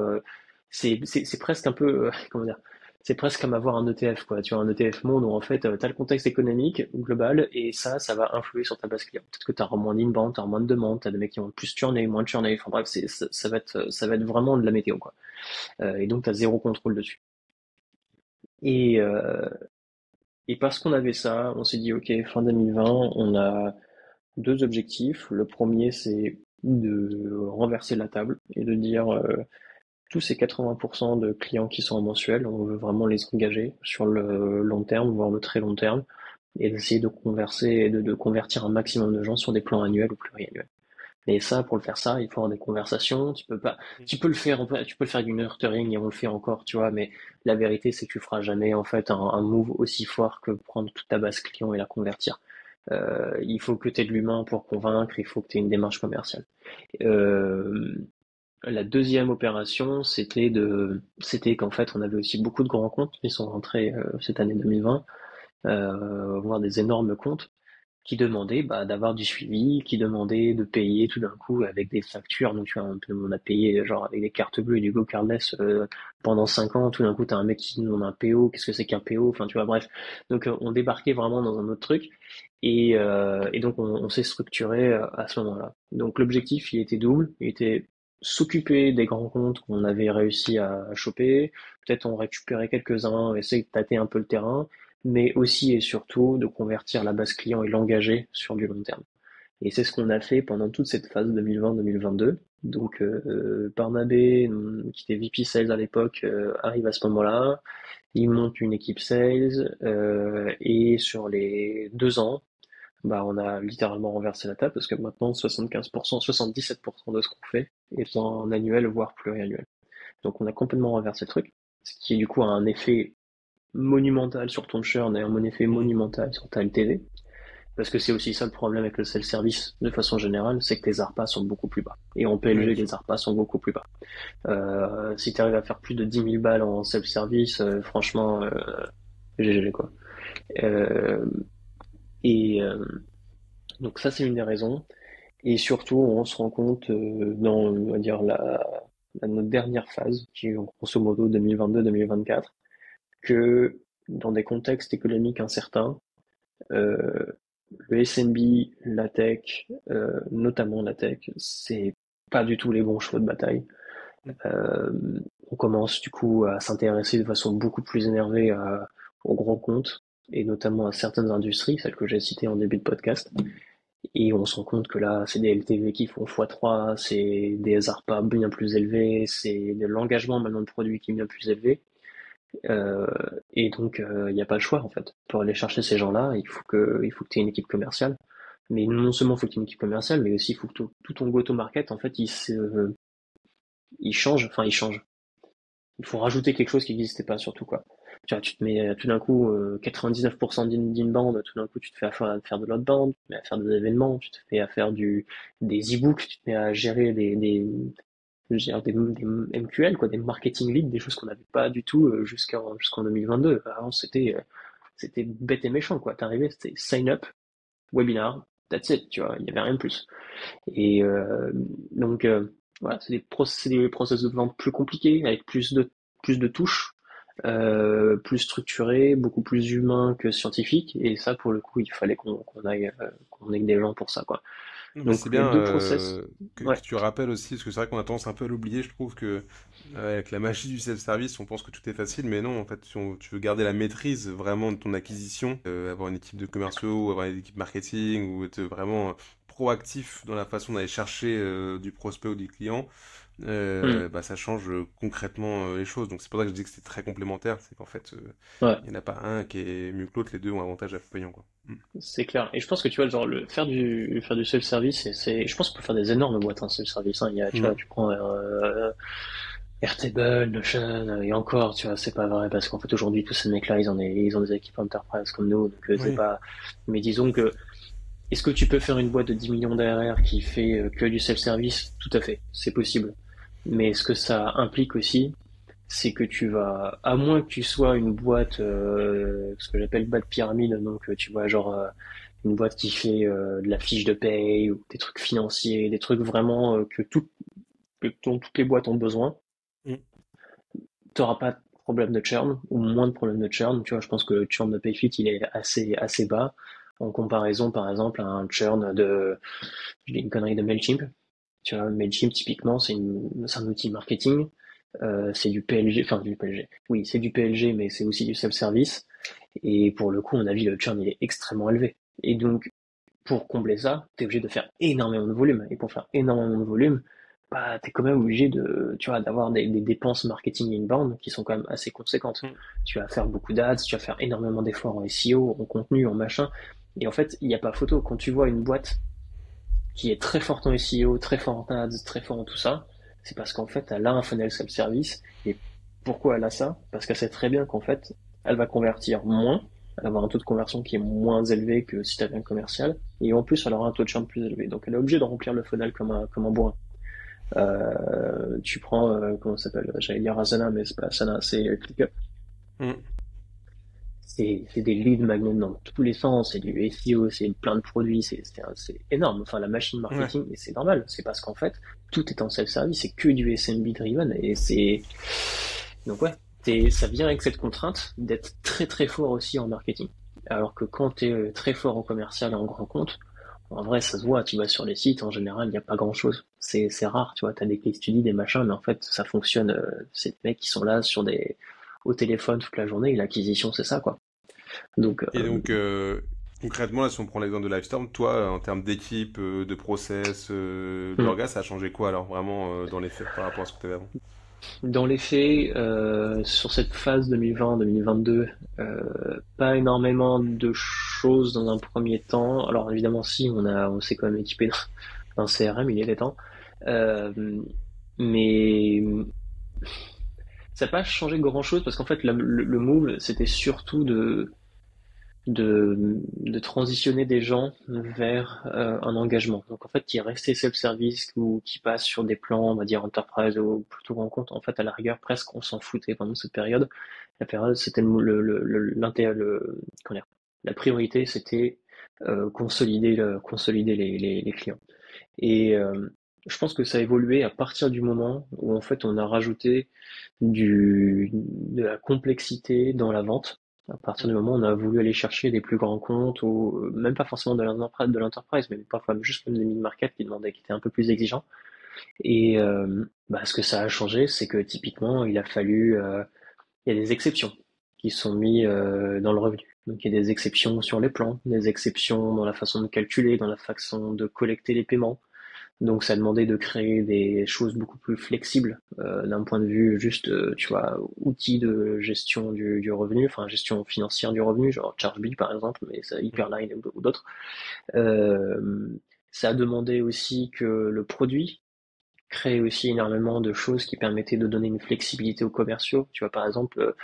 c'est presque un peu, comment dire, c'est presque comme avoir un ETF, quoi. Tu vois, un ETF monde où, en fait, t'as le contexte économique global, et ça va influer sur ta base client. Peut-être que t'auras moins d'inbound, t'auras moins de demandes, t'as des mecs qui vont plus churner, moins churner, enfin bref, ça va être vraiment de la météo, quoi. Et donc, t'as zéro contrôle dessus. Et, euh, Et parce qu'on avait ça, on s'est dit, OK, fin 2020, on a deux objectifs. Le premier, c'est de renverser la table et de dire, tous ces 80% de clients qui sont en mensuel, on veut vraiment les engager sur le long terme, voire le très long terme, et d'essayer de converser, de convertir un maximum de gens sur des plans annuels ou pluriannuels. Mais ça, pour le faire ça, il faut avoir des conversations. Tu peux pas, tu peux le faire avec du nurturing et on le fait encore, tu vois. Mais la vérité, c'est que tu feras jamais en fait un move aussi fort que prendre toute ta base client et la convertir. Il faut que tu aies de l'humain pour convaincre. Il faut que tu aies une démarche commerciale. Euh, la deuxième opération, c'était qu'en fait, on avait aussi beaucoup de grands comptes qui sont rentrés cette année 2020, voire des énormes comptes qui demandait d'avoir du suivi, qui demandait de payer tout d'un coup avec des factures. Donc tu vois, on a payé genre avec des cartes bleues et du Go Cardless pendant 5 ans. Tout d'un coup, t'as un mec qui nous demande un PO. Qu'est-ce que c'est qu'un PO? Enfin, tu vois, bref. Donc on débarquait vraiment dans un autre truc. Et donc on s'est structuré à ce moment-là. Donc l'objectif, il était double. Il était s'occuper des grands comptes qu'on avait réussi à choper. Peut-être en récupérer quelques-uns, essayer de tâter un peu le terrain, mais aussi et surtout de convertir la base client et l'engager sur du long terme. Et c'est ce qu'on a fait pendant toute cette phase 2020-2022. Donc Barnabé, qui était VP Sales à l'époque, arrive à ce moment-là. Il monte une équipe sales et sur les 2 ans, on a littéralement renversé la table parce que maintenant 75%, 77% de ce qu'on fait est en annuel voire pluriannuel. Donc on a complètement renversé le truc, ce qui du coup a un effet monumental sur ton churn et un effet monumental sur ta LTV. Parce que c'est aussi ça le problème avec le self-service de façon générale, c'est que tes ARPA sont beaucoup plus bas. Et en Oui, bien PLG, sûr. les ARPA sont beaucoup plus bas. Si tu arrives à faire plus de 10 000 balles en self-service, franchement, GG quoi. Euh, et donc ça, c'est une des raisons. Et surtout, on se rend compte dans, on va dire, notre dernière phase, qui est grosso modo 2022-2024, que dans des contextes économiques incertains, euh, le SMB, la tech, notamment la tech, c'est pas du tout les bons chevaux de bataille. Euh, on commence du coup à s'intéresser de façon beaucoup plus énervée aux grands comptes et notamment à certaines industries, celles que j'ai citées en début de podcast. Et on se rend compte que là, c'est des LTV qui font x3, c'est des ARPA bien plus élevés, c'est de l'engagement maintenant de produit qui est bien plus élevé. Euh, et donc, il n'y a pas le choix en fait. Pour aller chercher ces gens-là, il faut que tu aies une équipe commerciale. Mais non seulement il faut que tu aies une équipe commerciale, mais aussi il faut que tout ton go-to-market, en fait, il change. Enfin, il change. Il faut rajouter quelque chose qui n'existait pas, surtout quoi. Tu vois, tu te mets tout d'un coup 99% d'inbound, tout d'un coup tu te fais à faire de l'outbound, tu te mets à faire des événements, tu te fais à faire des e-books, tu te mets à gérer des MQL, quoi, des marketing leads, des choses qu'on n'avait pas du tout jusqu'en 2022. Avant, c'était bête et méchant, quoi. T'arrivais, c'était sign up, webinar, that's it, tu vois, il y avait rien de plus. Et donc, voilà, c'est des process de vente plus compliqués, avec plus de touches, plus structurés, beaucoup plus humains que scientifiques. Et ça, pour le coup, il fallait qu'on ait des gens pour ça, quoi. Non, mais Donc, c'est les bien deux process, que ouais. tu rappelles aussi, parce que c'est vrai qu'on a tendance un peu à l'oublier. Je trouve que avec la magie du self-service, on pense que tout est facile, mais non, en fait, si tu veux garder la maîtrise vraiment de ton acquisition, avoir une équipe de commerciaux, ou avoir une équipe marketing, ou être vraiment proactif dans la façon d'aller chercher du prospect ou du client, Hmm. bah, ça change concrètement les choses. Donc c'est pour ça que je dis que c'est très complémentaire, c'est qu'en fait, Ouais. il n'y en a pas un qui est mieux que l'autre, les deux ont avantage à payant, quoi. Mm. C'est clair. Et je pense que tu vois, genre, faire du self-service, je pense qu'on peut faire des énormes boîtes, en self-service, hein. Tu vois, Mm. tu prends, Airtable, Notion, et encore, tu vois, c'est pas vrai, parce qu'en fait, aujourd'hui, tous ces mecs-là, ils ont des équipes enterprise comme nous, donc, c'est Oui. pas, mais disons que, est-ce que tu peux faire une boîte de 10 millions d'ARR qui fait que du self-service? Tout à fait. C'est possible. Mais ce que ça implique aussi, c'est que à moins que tu sois une boîte, ce que j'appelle bas de pyramide, donc tu vois genre une boîte qui fait de la fiche de paye ou des trucs financiers, des trucs vraiment dont toutes les boîtes ont besoin, Mm. t'auras pas de problème de churn ou moins de problème de churn. Tu vois, je pense que le churn de Payfit il est assez bas en comparaison par exemple à un churn je dis une connerie de Mailchimp. Tu vois, Mailchimp, typiquement, c'est un outil marketing. C'est du PLG, enfin du PLG. Oui, c'est du PLG, mais c'est aussi du self-service. Et pour le coup, on a vu le churn, il est extrêmement élevé. Et donc, pour combler ça, t'es obligé de faire énormément de volume. Et pour faire énormément de volume, bah, t'es quand même obligé tu vois, d'avoir des dépenses marketing inbound qui sont quand même assez conséquentes. Mm. Tu vas faire beaucoup d'ads, tu vas faire énormément d'efforts en SEO, en contenu, en machin. Et en fait, il n'y a pas photo. Quand tu vois une boîte qui est très forte en SEO, très forte en ads, très fort en tout ça, c'est parce qu'en fait, elle a un funnel self-service. Et pourquoi elle a ça? Parce qu'elle sait très bien qu'en fait, elle va convertir moins, elle va avoir un taux de conversion qui est moins élevé que si tu avais un commercial, et en plus, elle aura un taux de churn plus élevé. Donc, elle est obligée de remplir le funnel comme un bourrin. Tu prends, comment ça s'appelle? J'allais dire Asana, mais c'est pas Asana, c'est ClickUp. Mm. C'est des lead magnets dans tous les sens, c'est du SEO, c'est plein de produits, c'est énorme. Enfin, la machine Ouais. marketing, et c'est normal. C'est parce qu'en fait, tout est en self-service, c'est que du SMB driven, et donc ouais, ça vient avec cette contrainte d'être très très fort aussi en marketing. Alors que quand tu es très fort en commercial et en grand compte, en vrai, ça se voit, tu vas sur les sites, en général, il n'y a pas grand chose. C'est rare, tu vois, tu as des case studies, des machins, mais en fait, ça fonctionne. C'est des mecs qui sont là au téléphone toute la journée, et l'acquisition, c'est ça, quoi. Donc, Et donc, concrètement, là, si on prend l'exemple de Livestorm, toi, en termes d'équipe, de process, hmm. d'orga, ça a changé quoi alors vraiment dans les faits par rapport à ce que tu avais avant? Dans les faits, sur cette phase 2020-2022, pas énormément de choses dans un premier temps. Alors évidemment, si on s'est quand même équipé d'un CRM, il est temps. Euh, mais ça n'a pas changé grand-chose parce qu'en fait, le move, c'était surtout de transitionner des gens vers un engagement. Donc en fait, qui est resté self-service ou qui passe sur des plans, on va dire enterprise ou plutôt grand compte, en fait, à la rigueur, presque on s'en foutait pendant cette période. La période, c'était comment dire, la priorité, c'était consolider les clients. Et je pense que ça a évolué à partir du moment où en fait on a rajouté de la complexité dans la vente. À partir du moment où on a voulu aller chercher des plus grands comptes ou même pas forcément de l'enterprise, mais parfois juste même des mid-market qui étaient un peu plus exigeants. Et bah, ce que ça a changé, c'est que typiquement il y a des exceptions qui sont mis dans le revenu. Donc il y a des exceptions sur les plans, des exceptions dans la façon de calculer, dans la façon de collecter les paiements. Donc ça demandait de créer des choses beaucoup plus flexibles d'un point de vue juste, tu vois, outils de gestion du revenu, enfin gestion financière du revenu, genre Chargebee par exemple, mais ça Hyperline ou d'autres. Euh, Ça a demandé aussi que le produit crée aussi énormément de choses qui permettaient de donner une flexibilité aux commerciaux. Tu vois, par exemple,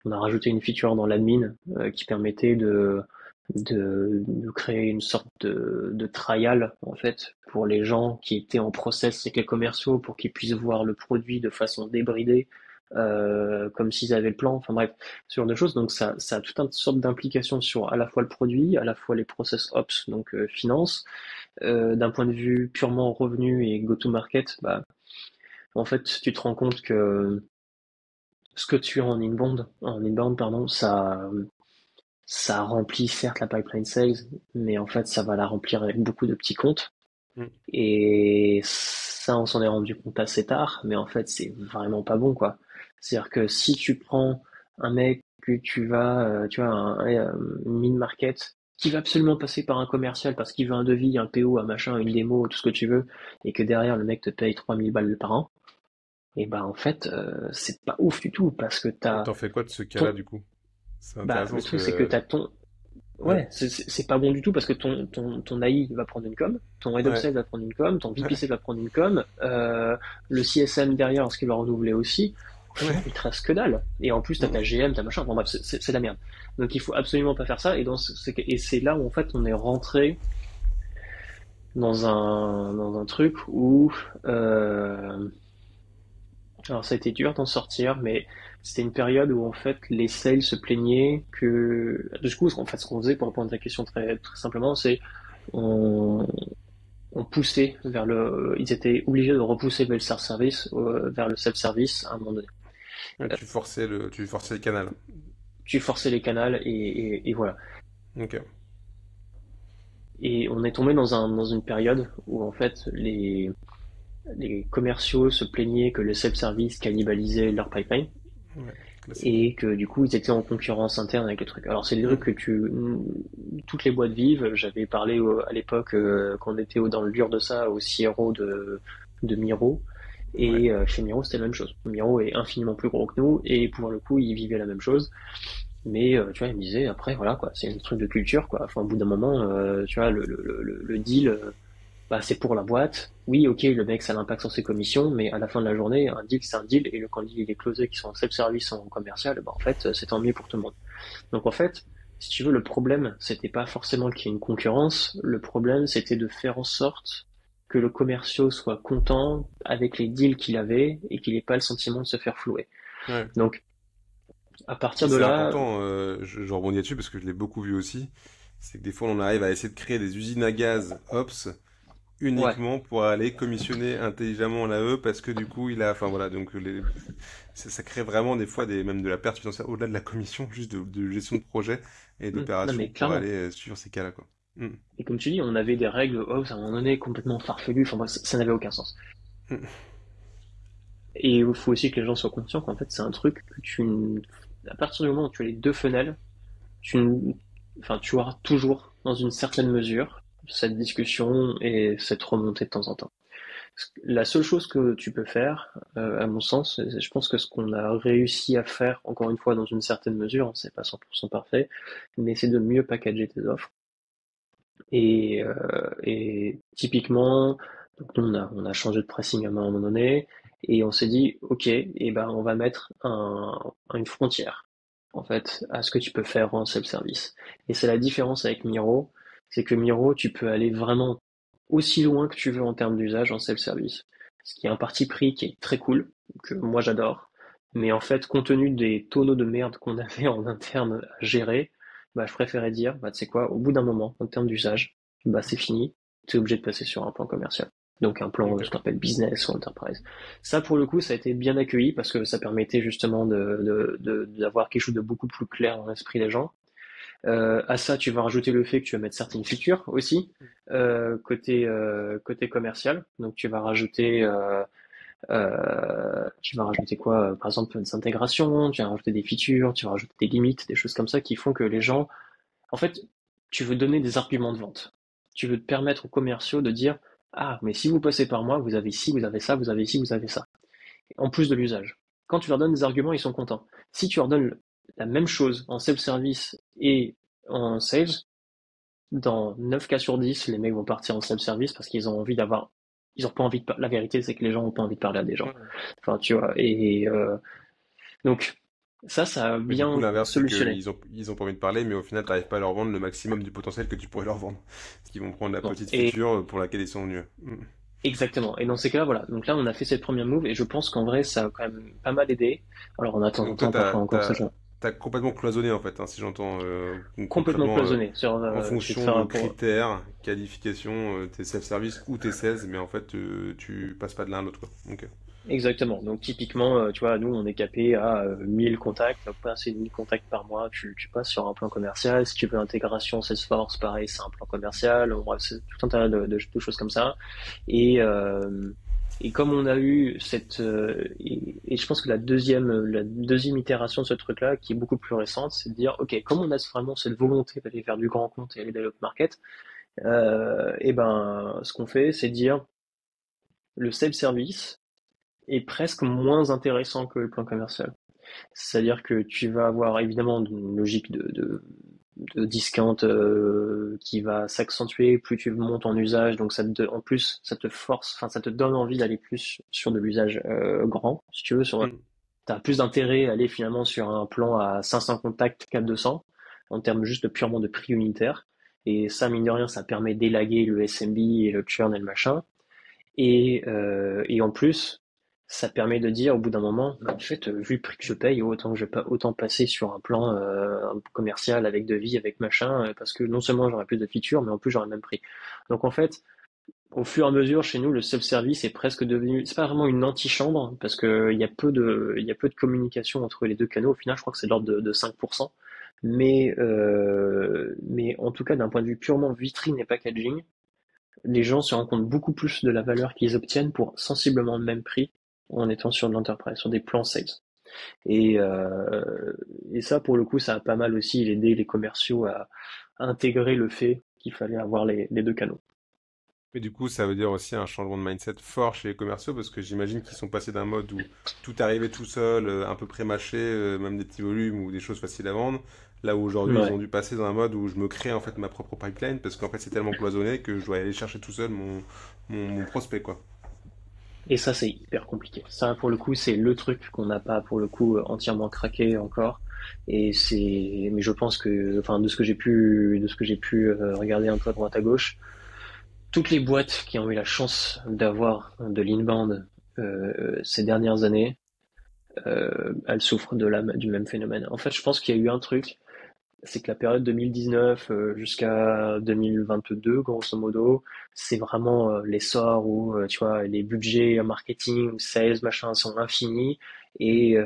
on a rajouté une feature dans l'admin qui permettait de créer une sorte de trial en fait pour les gens qui étaient en process avec les commerciaux pour qu'ils puissent voir le produit de façon débridée comme s'ils avaient le plan. Enfin bref, ce genre de choses. Donc ça a toute une sorte d'implication sur à la fois le produit, à la fois les process ops, donc finance. D'un point de vue purement revenu et go-to-market, bah en fait tu te rends compte que ce que tu as en inbound, pardon, ça remplit certes la pipeline sales, mais en fait, ça va la remplir avec beaucoup de petits comptes. Mm. Et ça, on s'en est rendu compte assez tard, mais en fait, c'est vraiment pas bon, quoi. C'est-à-dire que si tu prends un mec que tu vas, tu vois, une mid-market, qui va absolument passer par un commercial parce qu'il veut un devis, un PO, un machin, une démo, tout ce que tu veux, et que derrière, le mec te paye 3000 balles par an, et ben, en fait, c'est pas ouf du tout, parce que Et t'as t'en fais quoi de ce cas-là, ton, du coup? C'est bah, intéressant le parce truc, c'est que que... t'as ton, Ouais, ouais, c'est pas bon du tout parce que ton AI va prendre une com, ton Head of ouais, Sales va prendre une com, ton ouais, VP Sales va prendre une com, le CSM derrière, lorsqu'il va renouveler aussi, au final, ouais. il te reste que dalle. Et en plus, t'as ta Mm. GM, ta machin, bon bref, c'est la merde. Donc il faut absolument pas faire ça, et c'est là où en fait on est rentré dans un truc où, alors ça a été dur d'en sortir, mais c'était une période où en fait les sales se plaignaient que, du coup, en fait, ce qu'on faisait pour répondre à ta question très, très simplement, c'est on, on poussait ils étaient obligés de repousser vers le self-service, vers le self-service à un moment donné. Ouais, tu forçais le canal. Tu forçais les canals et voilà. Ok. Et on est tombé dans une période où en fait les commerciaux se plaignaient que le self-service cannibalisait leur pipeline Ouais, classique. et que du coup ils étaient en concurrence interne avec les trucs. Alors c'est des trucs Mm. que toutes les boîtes vivent. J'avais parlé à l'époque quand on était dans le dur de ça au CRO de Miro. Ouais. Et chez Miro, c'était la même chose. Miro est infiniment plus gros que nous, et pour le coup, ils vivaient la même chose. Mais tu vois, ils me disaient, après, voilà, quoi, c'est un truc de culture, quoi. Enfin, au bout d'un moment, tu vois, le deal, bah, c'est pour la boîte. Oui, ok, le mec, ça l'impact sur ses commissions, mais à la fin de la journée, un deal, c'est un deal, et quand il est closé, qui sont en self-service, en commercial, bah, en fait, c'est tant mieux pour tout le monde. Donc, en fait, si tu veux, le problème, c'était pas forcément qu'il y ait une concurrence. Le problème, c'était de faire en sorte que le commercial soit content avec les deals qu'il avait et qu'il n'ait pas le sentiment de se faire flouer. Ouais. Donc, à Si partir de c'est là, important, je rebondis là-dessus parce que je l'ai beaucoup vu aussi. C'est que des fois on arrive à essayer de créer des usines à gaz Ops ouais, uniquement pour aller commissionner intelligemment l'AE parce que du coup il a, enfin voilà, donc ça crée vraiment des fois même de la perte financière au-delà de la commission, juste de gestion de projet et non d'opération mais pour clairement. aller suivre ces cas-là quoi. Mm. Et comme tu dis, on avait des règles Hobbes à un moment donné complètement farfelues, enfin bref, ça n'avait aucun sens. Mm. Et il faut aussi que les gens soient conscients qu'en fait c'est un truc que à partir du moment où tu as les deux fenêtres, enfin tu auras toujours, dans une certaine mesure, cette discussion et cette remontée de temps en temps. La seule chose que tu peux faire, à mon sens, et je pense que ce qu'on a réussi à faire, encore une fois, dans une certaine mesure, hein, c'est pas 100% parfait, mais c'est de mieux packager tes offres. Et typiquement, donc nous, on a changé de pricing à un moment donné, et on s'est dit, ok, et ben on va mettre une frontière, en fait, à ce que tu peux faire en self-service. Et c'est la différence avec Miro, c'est que Miro, tu peux aller vraiment aussi loin que tu veux en termes d'usage en self-service. Ce qui est un parti pris qui est très cool, que moi j'adore. Mais en fait, compte tenu des tonneaux de merde qu'on avait en interne à gérer, bah, je préférais dire, bah, tu sais quoi, au bout d'un moment, en termes d'usage, bah, c'est fini. Tu es obligé de passer sur un plan commercial. Donc un plan, ce Ok. qu'on appelle business ou enterprise. Ça, pour le coup, ça a été bien accueilli parce que ça permettait justement d'avoir quelque chose de beaucoup plus clair dans l'esprit des gens. À ça, tu vas rajouter le fait que tu vas mettre certaines features aussi côté commercial. Donc tu vas rajouter quoi? Par exemple, des intégrations, tu vas rajouter des features, tu vas rajouter des limites, des choses comme ça qui font que les gens En fait, tu veux donner des arguments de vente. Tu veux te permettre aux commerciaux de dire, ah, mais si vous passez par moi, vous avez ci, vous avez ça, vous avez ci, vous avez ça. En plus de l'usage. Quand tu leur donnes des arguments, ils sont contents. Si tu leur donnes la même chose en self-service et en sales, dans 9 cas sur 10, les mecs vont partir en self-service parce qu'ils ont envie d'avoir, ils ont pas envie de la vérité, c'est que les gens ont pas envie de parler à des gens. Ouais. Enfin, tu vois, donc, ça a Mais du coup, bien l'inverse, c'est solutionné. qu'ils ont pas envie de parler, mais au final, t'arrives pas à leur vendre le maximum du potentiel que tu pourrais leur vendre. Parce qu'ils vont prendre la Non. petite Et feature pour laquelle ils sont venus. exactement. Et dans ces cas-là, voilà. Donc là, on a fait cette première move et je pense qu'en vrai, ça a quand même pas mal aidé. Alors, on a de temps en Donc toi, temps parfois encore ça, t'as complètement cloisonné en fait, hein, si j'entends complètement concrètement, cloisonné. en Je vais te fonction faire de un pour, critères, qualifications, tes self-service ou tes sales, mais en fait, tu passes pas de l'un à l'autre, quoi. Ok. exactement. Donc typiquement, tu vois, nous on est capé à 1000 contacts, donc passer 1000 contacts par mois, tu passes sur un plan commercial. Si tu veux intégration Salesforce, pareil, c'est un plan commercial. Bref, c'est tout un tas de choses comme ça. Et, euh, et comme on a eu et je pense que la deuxième itération de ce truc-là, qui est beaucoup plus récente, c'est de dire, ok, comme on a vraiment cette volonté d'aller vers du grand compte et aller dans l'autre market, et ben, ce qu'on fait, c'est dire le self-service est presque moins intéressant que le plan commercial. C'est-à-dire que tu vas avoir évidemment une logique de discount qui va s'accentuer plus tu montes en usage, donc en plus ça te force, enfin ça te donne envie d'aller plus sur de l'usage grand, si tu veux, Mm. t'as plus d'intérêt à aller finalement sur un plan à 500 contacts qu'à 200 en termes juste purement de prix unitaire. Et ça, mine de rien, ça permet d'élaguer le SMB et le churn et le machin. Et en plus, ça permet de dire au bout d'un moment, bah, en fait, vu le prix que je paye, autant que je pas autant passer sur un plan commercial avec devis, avec machin, parce que non seulement j'aurai plus de features, mais en plus j'aurai le même prix. Donc en fait, au fur et à mesure, chez nous, le self-service est presque devenu, c'est pas vraiment une antichambre, parce que il y a peu de communication entre les deux canaux. Au final, je crois que c'est de l'ordre de 5%. Mais en tout cas, d'un point de vue purement vitrine et packaging, les gens se rendent compte beaucoup plus de la valeur qu'ils obtiennent pour sensiblement le même prix en étant sur de l'enterprise, sur des plans sales. Et, euh, et ça, pour le coup, ça a pas mal aussi aidé les commerciaux à intégrer le fait qu'il fallait avoir les deux canaux. Mais du coup, ça veut dire aussi un changement de mindset fort chez les commerciaux, parce que j'imagine qu'ils sont passés d'un mode où tout arrivait tout seul, un peu pré-mâché, même des petits volumes ou des choses faciles à vendre. Là où aujourd'hui, ils ont Ouais. dû passer dans un mode où je me crée en fait ma propre pipeline, parce qu'en fait, c'est tellement cloisonné que je dois aller chercher tout seul mon prospect, quoi. Et ça, c'est hyper compliqué. Ça, pour le coup, c'est le truc qu'on n'a pas, pour le coup, entièrement craqué encore. Mais je pense que, enfin, de ce que j'ai pu regarder un peu à droite à gauche, toutes les boîtes qui ont eu la chance d'avoir de l'inbound ces dernières années, elles souffrent du même phénomène. En fait, je pense qu'il y a eu un truc, c'est que la période 2019 jusqu'à 2022, grosso modo, c'est vraiment l'essor où, tu vois, les budgets marketing, sales, machin, sont infinis. Et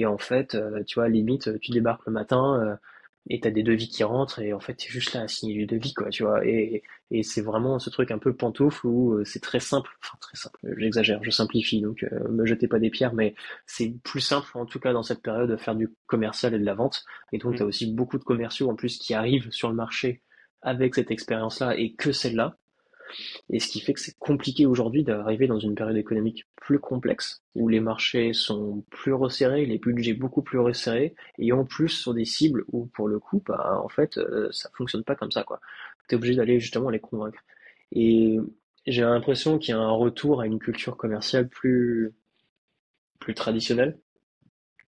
en fait, tu vois, limite, tu débarques le matin et t'as des devis qui rentrent et en fait, t'es juste là à signer du devis, quoi, tu vois. Et c'est vraiment ce truc un peu pantoufle où c'est très simple, enfin très simple, j'exagère, je simplifie, donc me jetez pas des pierres, mais c'est plus simple, en tout cas dans cette période, de faire du commercial et de la vente. Et donc, tu as Mm. aussi beaucoup de commerciaux en plus qui arrivent sur le marché avec cette expérience-là et que celle-là. Et ce qui fait que c'est compliqué aujourd'hui d'arriver dans une période économique plus complexe, où les marchés sont plus resserrés, les budgets beaucoup plus resserrés, et en plus sur des cibles où, pour le coup, bah, en fait, ça fonctionne pas comme ça, quoi. Tu es obligé d'aller justement les convaincre. Et j'ai l'impression qu'il y a un retour à une culture commerciale plus traditionnelle,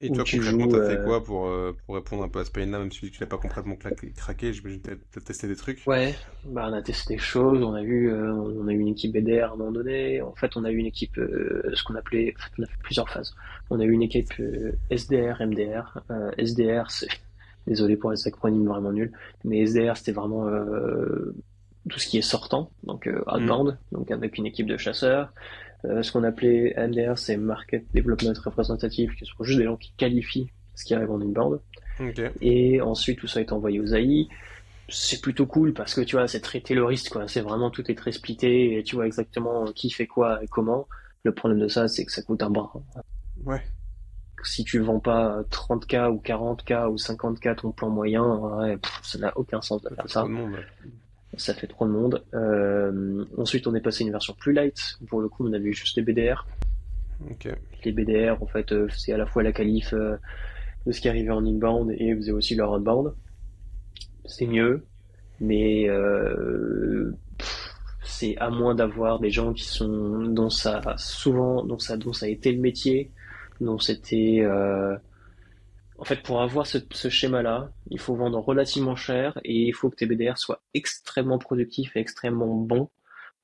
Et où toi, tu concrètement, joues t'as fait quoi pour répondre un peu à ce pain-là, même si tu l'as pas complètement craqué, j'imagine que t'as testé des trucs. ouais, bah on a testé des choses, on a eu une équipe BDR à un moment donné, en fait on a eu une équipe, ce qu'on appelait, en fait, on a fait plusieurs phases. On a eu une équipe SDR, MDR. SDR, c'est, désolé pour les acronymes vraiment nuls, mais SDR c'était vraiment tout ce qui est sortant, donc Mm. outbound, donc avec une équipe de chasseurs. Ce qu'on appelait MDR, c'est Market Development Representative, qui sont juste des gens qui qualifient ce qui arrive en inbound. Ok. Et ensuite tout ça est envoyé aux AI. C'est plutôt cool parce que tu vois, c'est très tailoriste, quoi. C'est vraiment, tout est très splitté et tu vois exactement qui fait quoi et comment. Le problème de ça, c'est que ça coûte un bras. Ouais. si tu vends pas 30K ou 40K ou 50K ton plan moyen, ouais, ça n'a aucun sens de Ça faire fait trop ça. de monde. Ça fait trop de monde. Ensuite, on est passé à une version plus light. Pour le coup, on avait juste les BDR. Ok. Les BDR, en fait, c'est à la fois la qualif de ce qui arrivait en inbound et faisait aussi leur outbound. C'est mieux, mais c'est à moins d'avoir des gens qui sont dont ça a été le métier, dont c'était en fait, pour avoir ce schéma-là, il faut vendre relativement cher et il faut que tes BDR soient extrêmement productifs et extrêmement bons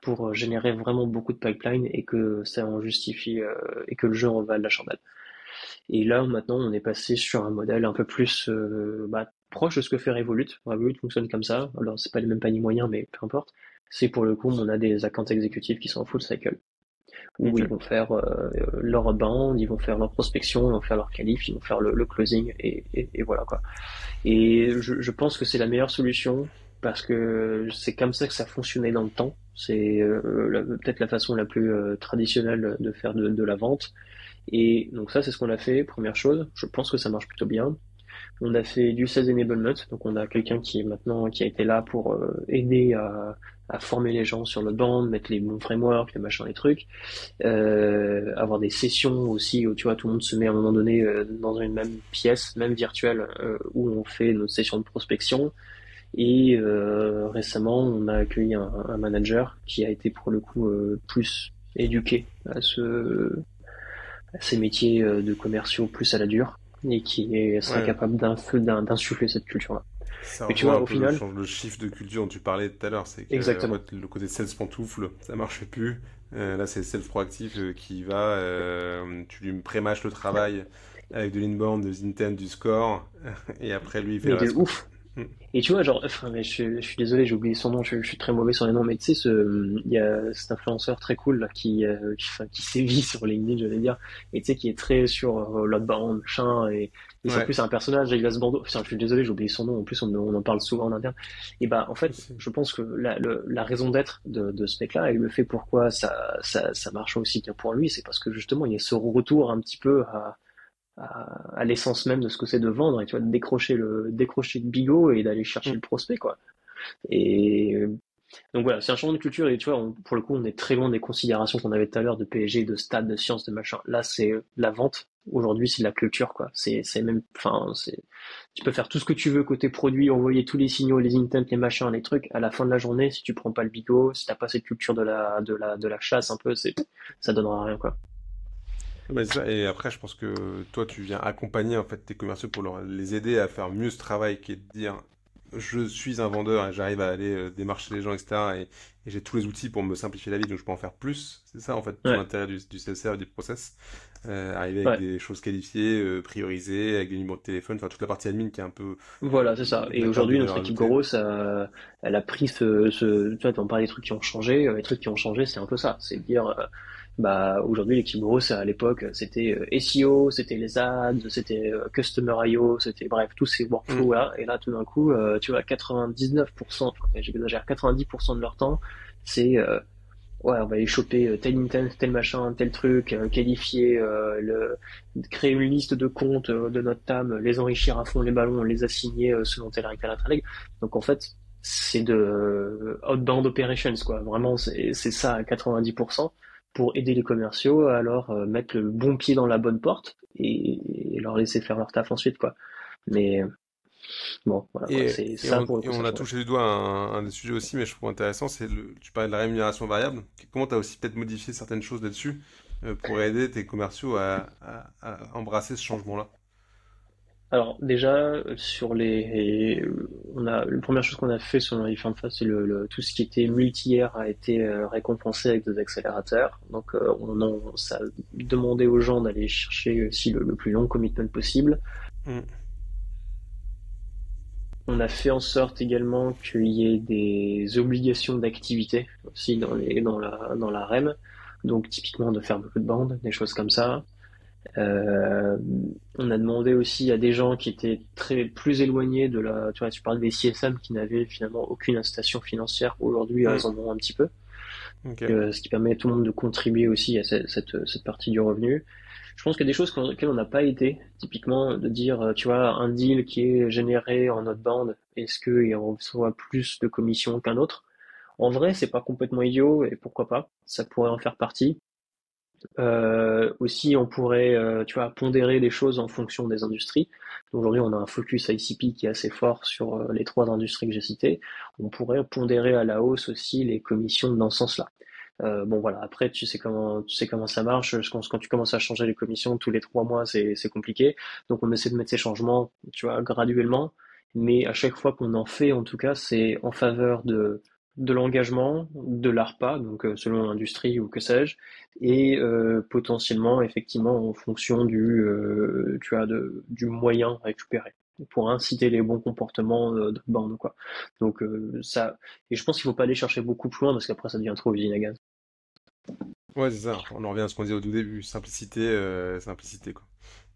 pour générer vraiment beaucoup de pipeline et que ça en justifie et que le jeu en vale la chandelle. Et là, maintenant, on est passé sur un modèle un peu plus proche de ce que fait Revolut. Revolut fonctionne comme ça. Alors, c'est pas les mêmes paniers moyens, mais peu importe. C'est pour le coup, on a des account exécutifs qui sont en full cycle où Ok. ils vont faire leur outbound, ils vont faire leur prospection, ils vont faire leur qualif, ils vont faire le closing et voilà quoi. Et je pense que c'est la meilleure solution parce que c'est comme ça que ça fonctionnait dans le temps. C'est peut-être la façon la plus traditionnelle de faire de la vente. Et donc ça, c'est ce qu'on a fait, première chose. Je pense que ça marche plutôt bien. On a fait du sales enablement, donc on a quelqu'un qui est maintenant qui a été là pour aider à former les gens sur le bande, mettre les bons frameworks, les machins, les trucs, avoir des sessions aussi où tu vois tout le monde se met à un moment donné dans une même pièce, même virtuelle, où on fait nos sessions de prospection. Et récemment, on a accueilli un manager qui a été pour le coup plus éduqué à ces métiers de commerciaux plus à la dure et sera Ouais. capable d'insuffler cette culture-là. Ça Mais tu rejoint vois, un au peu le, final, le shift de culture dont tu parlais tout à l'heure. C'est que en exactement. fait, le côté sales pantoufle, ça marchait plus. Là, c'est le sales proactif qui va. Tu lui pré-matches le travail avec de l'inbound, des intent, du score. Et après, lui, il fait le Mais de reste, quoi. ouf. Mm. Et tu vois, genre, enfin, mais je suis désolé, j'ai oublié son nom, je suis très mauvais sur les noms, mais tu sais, il y a cet influenceur très cool là, enfin, qui sévit sur LinkedIn, j'allais dire, et tu sais, qui est très sur l'outbound, machin, et c'est en Ouais. plus c'est un personnage, il va se bandeau. Enfin, je suis désolé, j'ai oublié son nom, en plus on en parle souvent en interne. Et bah, en fait, Aussi. je pense que la raison d'être de ce mec-là, et le fait pourquoi ça marche aussi bien pour lui, c'est parce que justement, il y a ce retour un petit peu à l'essence même de ce que c'est de vendre et tu vois de décrocher le bigot et d'aller chercher Mm. le prospect quoi. Et donc voilà, c'est un changement de culture et tu vois pour le coup on est très loin des considérations qu'on avait tout à l'heure de PSG, de stade, de science, de machin. Là c'est la vente. Aujourd'hui c'est de la culture quoi. C'est même enfin c'est tu peux faire tout ce que tu veux côté produit, envoyer tous les signaux, les intents, les machins, les trucs. À la fin de la journée, si tu prends pas le bigot, si t'as pas cette culture de la chasse un peu, ça donnera rien quoi. Ouais, c'est ça. Et après, je pense que toi, tu viens accompagner en fait tes commerciaux pour les aider à faire mieux ce travail qui est de dire je suis un vendeur et j'arrive à aller démarcher les gens, etc. Et j'ai tous les outils pour me simplifier la vie, donc je peux en faire plus. C'est ça en fait tout Ouais, l'intérêt du self-serve, du process. Arriver avec ouais. des choses qualifiées, priorisées, avec des numéros de téléphone, enfin toute la partie admin qui est un peu Voilà, c'est ça. Et la carte de aujourd'hui, valeur notre équipe ajoutée. grosse, elle a pris tu vois, on parle des trucs qui ont changé. Les trucs qui ont changé, c'est un peu ça. C'est de dire, bah, aujourd'hui, l'équipe grosse, à l'époque, c'était SEO, c'était les ads, c'était Customer IO, c'était, bref, tous ces Mm. workflows-là. Et là, tout d'un coup, tu vois, 99%, j'exagère, 90% de leur temps, c'est, ouais, on va aller choper tel intent, tel machin, tel truc, qualifier, créer une liste de comptes de notre TAM, les enrichir à fond les ballons, les assigner selon tel règle, tel règle. Donc en fait, c'est de outbound operations quoi. Vraiment, c'est ça à 90% pour aider les commerciaux à leur mettre le bon pied dans la bonne porte et leur laisser faire leur taf ensuite quoi. Mais bon, voilà quoi. C'est ça pour le Et coup, ça on a change. touché du doigt un des sujets aussi, mais je trouve intéressant, c'est tu parlais de la rémunération variable. Comment tu as aussi peut-être modifié certaines choses là-dessus pour aider tes commerciaux à embrasser ce changement-là? Alors déjà sur la première chose qu'on a fait sur les différentes phases, c'est tout ce qui était multi-air a été récompensé avec des accélérateurs. Donc ça a demandé aux gens d'aller chercher aussi le plus long commitment possible. Mm. On a fait en sorte également qu'il y ait des obligations d'activité aussi dans la REM. Donc typiquement de faire beaucoup de bandes, des choses comme ça. Euh, on a demandé aussi à des gens qui étaient plus éloignés tu vois, tu parles des CSM qui n'avaient finalement aucune incitation financière. Aujourd'hui, Mm. elles en ont un petit peu. Ok. ce qui permet à tout le monde de contribuer aussi à cette partie du revenu. Je pense qu'il y a des choses auxquelles on n'a pas été, typiquement de dire, tu vois, un deal qui est généré en outbound, est-ce qu'il reçoit plus de commissions qu'un autre? En vrai, c'est pas complètement idiot et pourquoi pas, ça pourrait en faire partie. Aussi, on pourrait, tu vois, pondérer des choses en fonction des industries. Aujourd'hui, on a un focus ICP qui est assez fort sur les trois industries que j'ai citées. On pourrait pondérer à la hausse aussi les commissions dans ce sens-là. Bon voilà, après tu sais comment ça marche. Je pense que quand tu commences à changer les commissions tous les 3 mois, c'est compliqué. Donc on essaie de mettre ces changements, tu vois, graduellement. Mais à chaque fois qu'on en fait, en tout cas, c'est en faveur de l'engagement, de l'ARPA, donc selon l'industrie ou que sais-je, et potentiellement effectivement en fonction tu vois, du moyen récupéré pour inciter les bons comportements de bande quoi. Donc ça, et je pense qu'il faut pas aller chercher beaucoup plus loin parce qu'après ça devient trop usine à gaz. Ouais, c'est ça. On en revient à ce qu'on disait au tout début. Simplicité, simplicité, quoi.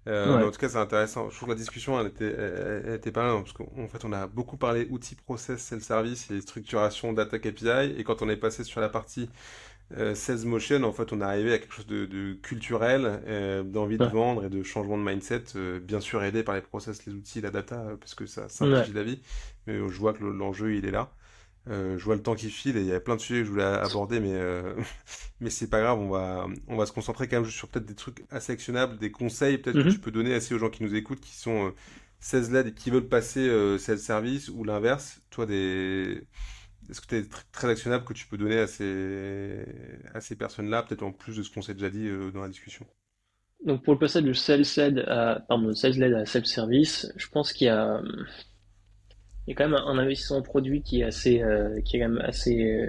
Mais Ouais. en tout cas, c'est intéressant. Je trouve que la discussion, elle était pas mal, hein, parce qu'en fait, on a beaucoup parlé outils, process, self-service et structuration data KPI. Et quand on est passé sur la partie sales motion, en fait, on est arrivé à quelque chose de culturel, d'envie de Ouais. vendre et de changement de mindset, bien sûr aidé par les process, les outils, la data, parce que ça Ouais. simplifie la vie. Mais je vois que l'enjeu, il est là. Je vois le temps qui file et il y a plein de sujets que je voulais aborder, mais, mais c'est pas grave, on va se concentrer quand même juste sur peut-être des trucs assez actionnables, des conseils peut-être que tu Mhm. peux donner assez aux gens qui nous écoutent, qui sont sales-led et qui veulent passer sales-service ou l'inverse. Toi, est-ce que tu es très actionnable que tu peux donner à ces personnes-là, peut-être en plus de ce qu'on s'est déjà dit dans la discussion? Donc pour le passage de sales led à self-service, je pense il y a quand même un investissement en produit qui est quand même assez,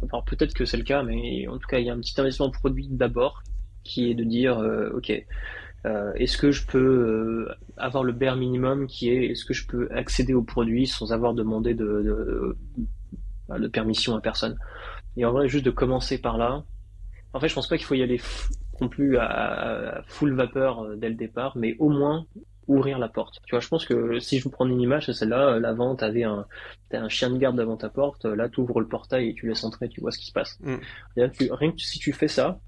enfin peut-être que c'est le cas, mais en tout cas il y a un petit investissement en produit d'abord, qui est de dire, ok, est-ce que je peux avoir le bare minimum qui est, est-ce que je peux accéder au produit sans avoir demandé de permission à personne. Et en vrai, juste de commencer par là. En fait, je pense pas qu'il faut y aller non plus à full vapeur dès le départ, mais au moins ouvrir la porte. Tu vois, je pense que si je vous prends une image, c'est celle-là, l'avant, t'as un chien de garde devant ta porte, là, tu ouvres le portail et tu laisses entrer, tu vois ce qui se passe. Hmm. Et là, rien que si tu fais ça,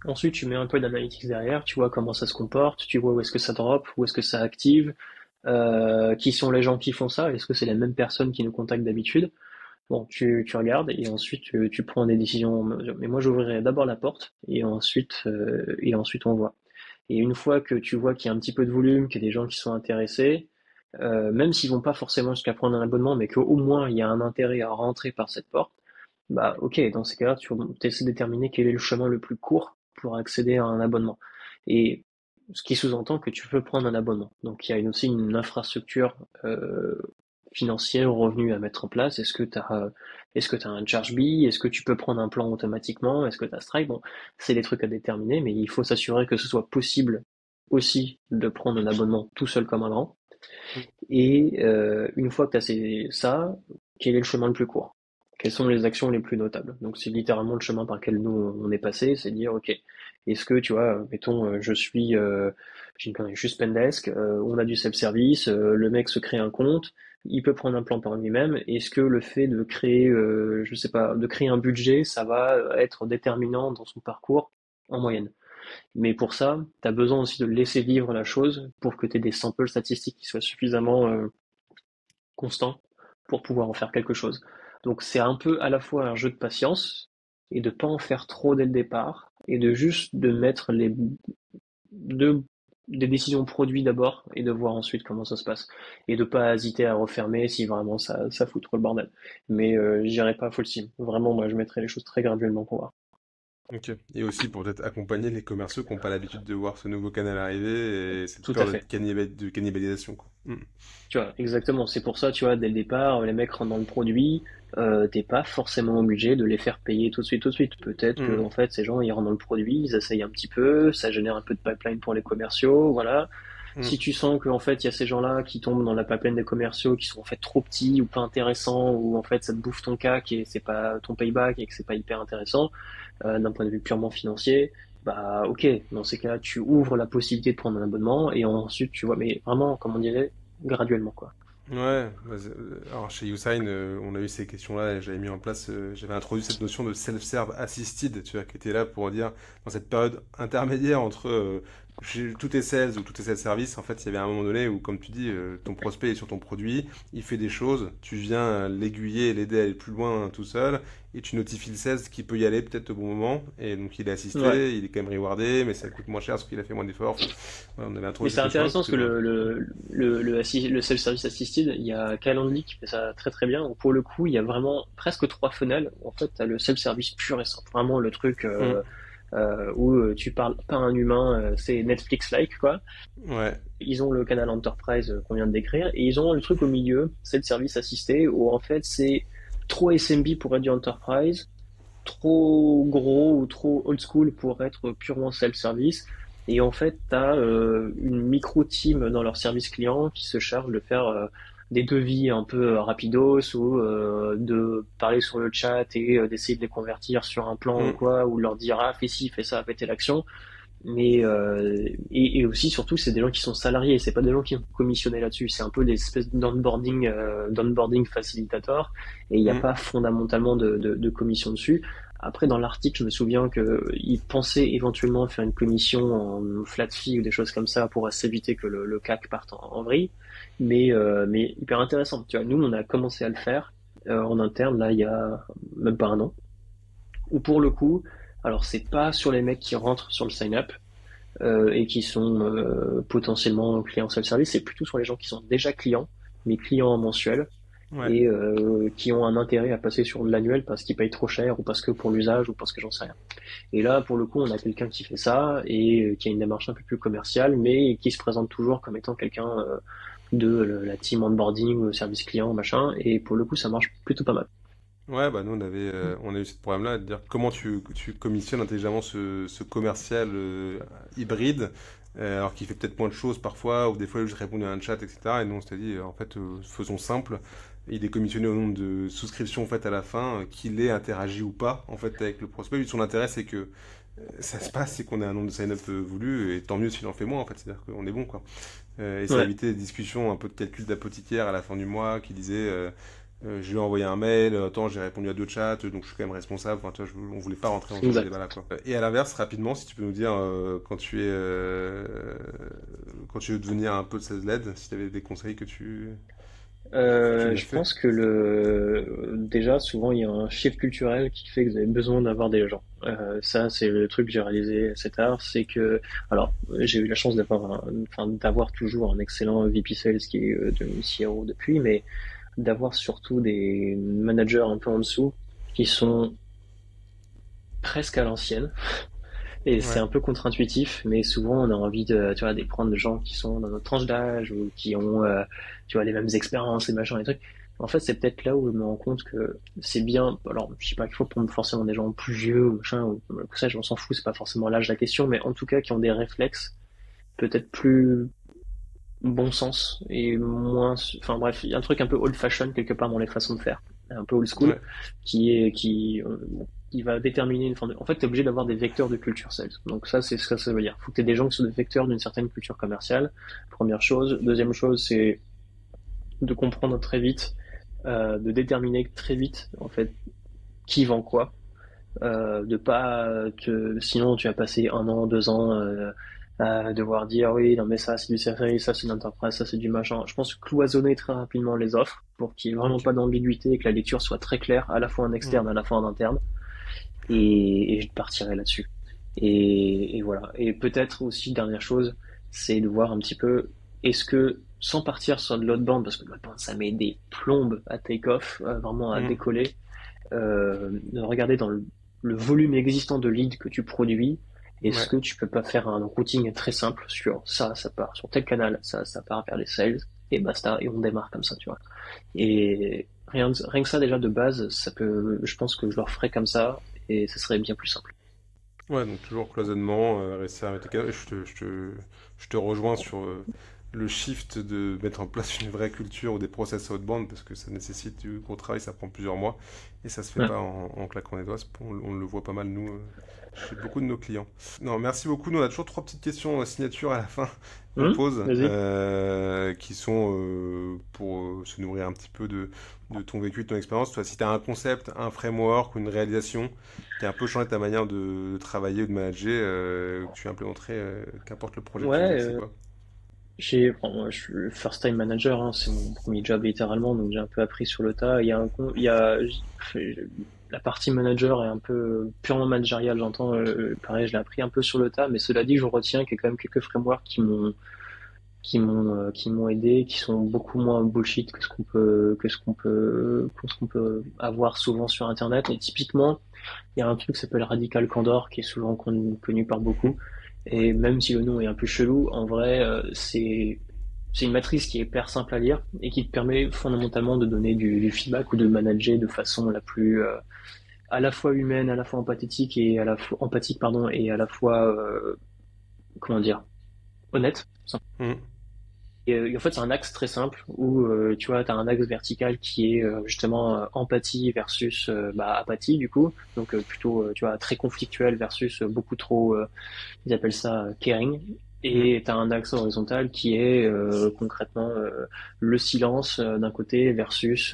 ensuite tu mets un peu d'analytics derrière, tu vois comment ça se comporte, tu vois où est-ce que ça drop, où est-ce que ça active, qui sont les gens qui font ça, est-ce que c'est les mêmes personnes qui nous contactent d'habitude. Bon, tu regardes et ensuite tu prends des décisions. Mais moi, j'ouvrirai d'abord la porte et ensuite on voit. Et une fois que tu vois qu'il y a un petit peu de volume, qu'il y a des gens qui sont intéressés, même s'ils vont pas forcément jusqu'à prendre un abonnement, mais qu'au moins il y a un intérêt à rentrer par cette porte, bah ok, dans ces cas-là, tu essaies de déterminer quel est le chemin le plus court pour accéder à un abonnement. Et ce qui sous-entend que tu peux prendre un abonnement. Donc il y a aussi une infrastructure financière ou revenu à mettre en place. Est-ce que tu as un charge bee? Est-ce que tu peux prendre un plan automatiquement? Est-ce que tu as Stripe? Bon, c'est des trucs à déterminer, mais il faut s'assurer que ce soit possible aussi de prendre un abonnement tout seul comme un grand. Et une fois que tu as ça, quel est le chemin le plus court? Quelles sont les actions les plus notables? Donc c'est littéralement le chemin par lequel nous on est passé, c'est dire ok, est-ce que tu vois, mettons, je suis Spendesk, on a du self-service, le mec se crée un compte, il peut prendre un plan par lui-même. Est-ce que le fait de créer, je sais pas, de créer un budget, ça va être déterminant dans son parcours en moyenne? Mais pour ça, tu as besoin aussi de laisser vivre la chose pour que tu aies des samples statistiques qui soient suffisamment constants pour pouvoir en faire quelque chose. Donc c'est un peu à la fois un jeu de patience et de pas en faire trop dès le départ et de juste de mettre deux, des décisions produits d'abord et de voir ensuite comment ça se passe et de pas hésiter à refermer si vraiment ça fout trop le bordel. Mais j'irai pas full sim. Vraiment, moi je mettrai les choses très graduellement pour voir. Ok. Et aussi pour peut-être accompagner les commerciaux qui n'ont pas l'habitude de voir ce nouveau canal arriver et cette Tout à peur fait. de cannibalisation, quoi. Hmm. Tu vois, exactement. C'est pour ça, tu vois, dès le départ, les mecs rentrent dans le produit, t'es pas forcément obligé de les faire payer tout de suite, tout de suite. Peut-être que, Hmm. en fait, ces gens, ils rentrent dans le produit, ils essayent un petit peu, ça génère un peu de pipeline pour les commerciaux, voilà. Hmm. Si tu sens qu'en fait, il y a ces gens-là qui tombent dans la pipeline des commerciaux, qui sont en fait trop petits ou pas intéressants, ou en fait, ça te bouffe ton CAC et c'est pas ton payback et que c'est pas hyper intéressant, d'un point de vue purement financier, bah, ok. Dans ces cas-là, tu ouvres la possibilité de prendre un abonnement et ensuite, tu vois, mais vraiment, comme on dirait, graduellement, quoi. Ouais, alors chez Usign, on a eu ces questions-là et j'avais mis en place, j'avais introduit cette notion de self-serve assisted, tu vois, qui était là pour dire, dans cette période intermédiaire entre tout est sales ou tout est self-service, en fait, il y avait un moment donné où, comme tu dis, ton prospect est sur ton produit, il fait des choses, tu viens l'aiguiller et l'aider à aller plus loin tout seul, et tu notifies le sales qui peut y aller peut-être au bon moment, et donc il est Ouais. assisté, il est quand même rewardé, mais ça coûte moins cher parce qu'il a fait moins d'efforts. Enfin, voilà, on avait Mais introduit c'est c'est cette notion-là intéressant parce parce que que le self-service assisted, il y a Calendly qui fait ça très très bien. Où pour le coup, il y a vraiment presque trois funnels. En fait, tu as le self-service pur et simple. Vraiment le truc Hum, où tu parles pas à un humain, c'est Netflix-like, quoi. ouais. Ils ont le canal Enterprise qu'on vient de décrire. Et ils ont le truc au milieu, c'est le service assisté, où en fait, c'est trop SMB pour être du Enterprise, trop gros ou trop old school pour être purement self-service. Et en fait, tu as une micro-team dans leur service client qui se charge de faire des devis un peu rapidos ou de parler sur le chat et d'essayer de les convertir sur un plan ou Hum. quoi, ou leur dire ah fais ci, fais ça, fais telle action. Mais et aussi surtout c'est des gens qui sont salariés, c'est pas des gens qui sont commissionnés là-dessus, c'est un peu des espèces d'onboarding facilitator et il n'y a Mm. pas fondamentalement de commission dessus. Après dans l'article je me souviens que ils pensaient éventuellement faire une commission en flat fee ou des choses comme ça pour s'éviter que le CAC parte en vrille, mais hyper intéressant. Tu vois, nous on a commencé à le faire en interne là il y a même pas un an ou pour le coup, alors c'est pas sur les mecs qui rentrent sur le sign-up et qui sont potentiellement clients self-service, c'est plutôt sur les gens qui sont déjà clients, mais clients mensuels, Ouais. et qui ont un intérêt à passer sur l'annuel parce qu'ils payent trop cher ou parce que pour l'usage ou parce que j'en sais rien. Et là, pour le coup, on a quelqu'un qui fait ça et qui a une démarche un peu plus commerciale, mais qui se présente toujours comme étant quelqu'un la team onboarding ou service client, machin, et pour le coup, ça marche plutôt pas mal. Ouais, bah nous on a eu ce problème-là, de dire comment tu commissionnes intelligemment ce commercial hybride, alors qu'il fait peut-être moins de choses parfois, ou des fois il juste répondre à un chat, etc. Et nous on s'était dit, en fait, faisons simple. Il est commissionné au nombre de souscriptions faites à la fin, qu'il ait interagi ou pas en fait avec le prospect. Lui, son intérêt c'est que ça se passe, c'est qu'on ait un nombre de sign-up voulu, et tant mieux s'il en fait moins en fait, c'est-à-dire qu'on est bon quoi. Et ça a Ouais, évité des discussions, un peu de calcul d'apothicaire à la fin du mois qui disait je lui ai envoyé un mail, attends, j'ai répondu à deux chats, donc je suis quand même responsable. Enfin, tu vois, on voulait pas rentrer dans ce genre de exact. débat-là, quoi. Et à l'inverse, rapidement, si tu peux nous dire, quand tu veux devenir un peu de sales lead, si tu avais des conseils que tu m'as Je fait. pense que déjà souvent il y a un shift culturel qui fait que vous avez besoin d'avoir des gens. Ça c'est le truc que j'ai réalisé assez tard, c'est que alors j'ai eu la chance d'avoir toujours un excellent VP Sales qui est devenu CRO depuis, mais d'avoir surtout des managers un peu en dessous qui sont presque à l'ancienne. Et c'est Ouais. un peu contre-intuitif, mais souvent on a envie de, tu vois, de prendre des gens qui sont dans notre tranche d'âge ou qui ont, tu vois, les mêmes expériences et machin et trucs. En fait, c'est peut-être là où je me rends compte que c'est bien. Alors, je sais pas qu'il faut prendre forcément des gens plus vieux ou machin ou tout ça, je m'en s'en fous, c'est pas forcément l'âge la question, mais en tout cas qui ont des réflexes peut-être plus bon sens et moins. Enfin bref, il y a un truc un peu old-fashioned quelque part dans les façons de faire, un peu old school, Ouais. qui va déterminer une forme de... En fait, tu es obligé d'avoir des vecteurs de culture sales. Donc ça, c'est ce que ça veut dire. Il faut que tu aies des gens qui sont des vecteurs d'une certaine culture commerciale. Première chose. Deuxième chose, c'est de comprendre très vite, de déterminer très vite, en fait, qui vend quoi. De pas sinon tu vas passer un an, 2 ans à devoir dire oui, non mais ça c'est du série, ça c'est une enterprise, ça c'est du machin. Je pense cloisonner très rapidement les offres pour qu'il n'y ait vraiment Ok. pas d'ambiguïté et que la lecture soit très claire, à la fois en Mm. externe, à la fois en interne et je partirai là-dessus. Et voilà. Et peut-être aussi, dernière chose, c'est de voir un petit peu, est-ce que, sans partir sur de l'outbound, parce que l'outbound, ça met des plombes à take-off, vraiment à Mm. décoller, de regarder dans le volume existant de leads que tu produis, est-ce Ouais. que tu peux pas faire un routing très simple sur ça part sur tel canal, ça part vers les sales, et basta, et on démarre comme ça, tu vois. Et rien que ça, déjà, de base, ça peut, je pense que je leur ferais comme ça, et ça serait bien plus simple. Ouais, donc toujours cloisonnement, réussir à mettre. Je te rejoins sur le shift de mettre en place une vraie culture ou des process outbound, parce que ça nécessite du gros travail, ça prend plusieurs mois, et ça se fait Ouais. pas en claquant des doigts. On le voit pas mal, nous, chez beaucoup de nos clients. Non, merci beaucoup. Nous, on a toujours trois petites questions signature à la fin qu'on pose, Vas-y. qui sont pour se nourrir un petit peu de ton vécu, de ton expérience. Toi, si tu as un concept, un framework ou une réalisation qui a un peu changé ta manière de travailler ou de manager, que tu implémenterais, qu'importe le projet que tu Ouais, faisais, c'est quoi? bon, moi, je suis first time manager, hein, c'est mon premier job littéralement, donc j'ai un peu appris sur le tas. Il y a, la partie manager est un peu purement managériale, j'entends. Pareil, je l'ai appris un peu sur le tas, mais cela dit, je retiens qu'il y a quand même quelques frameworks qui m'ont aidé, qui sont beaucoup moins bullshit que ce qu'on peut avoir souvent sur Internet. Et typiquement, il y a un truc qui s'appelle Radical Candor, qui est souvent connu par beaucoup. Et même si le nom est un peu chelou, en vrai, c'est une matrice qui est hyper simple à lire et qui te permet fondamentalement de donner du feedback ou de manager de façon la plus à la fois humaine, à la fois empathique et à la fois empathique pardon et à la fois comment dire honnête. Mhm. Et en fait, c'est un axe très simple où tu vois, tu as un axe vertical qui est justement empathie versus apathie du coup, donc plutôt tu vois très conflictuel versus beaucoup trop ils appellent ça caring. Mhm. Et tu as un axe horizontal qui est concrètement le silence d'un côté versus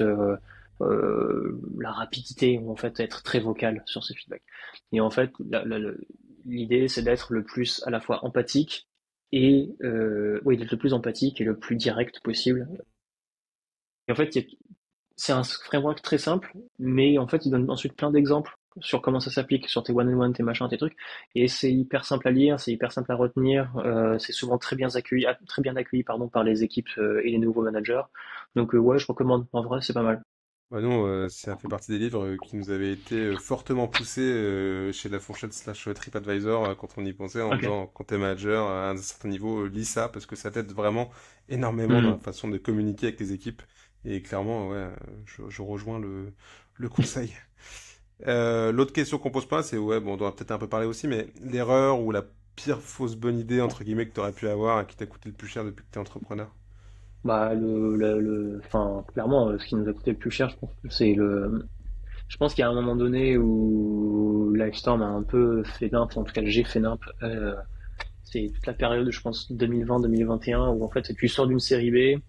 la rapidité, ou en fait être très vocal sur ce feedback. Et en fait, l'idée c'est d'être le plus à la fois empathique et oui, d'être le plus empathique et le plus direct possible. Et en fait, c'est un framework très simple, mais en fait, il donne ensuite plein d'exemples sur comment ça s'applique sur tes one-on-one, tes machins, tes trucs. Et c'est hyper simple à lire, c'est hyper simple à retenir. C'est souvent très bien accueilli pardon, par les équipes et les nouveaux managers. Donc ouais, je recommande. En vrai, c'est pas mal. Bah non, ça fait partie des livres qui nous avaient été fortement poussés chez La Fourchette slash TripAdvisor quand on y pensait en Ok. disant quand t'es manager à un certain niveau, lis ça parce que ça t'aide vraiment énormément dans la Hmm. façon de communiquer avec les équipes. Et clairement, ouais, je rejoins le conseil. L'autre question qu'on pose pas, c'est ouais, bon, on doit peut-être un peu parler aussi, mais l'erreur ou la pire fausse bonne idée entre guillemets que t'aurais pu avoir et qui t'a coûté le plus cher depuis que t'es entrepreneur. Bah enfin clairement, ce qui nous a coûté le plus cher, je pense, je pense qu'il y a un moment donné où Livestorm a un peu fait nimp, en tout cas j'ai fait nimp. C'est toute la période, je pense, 2020-2021, où en fait tu sors d'une série B,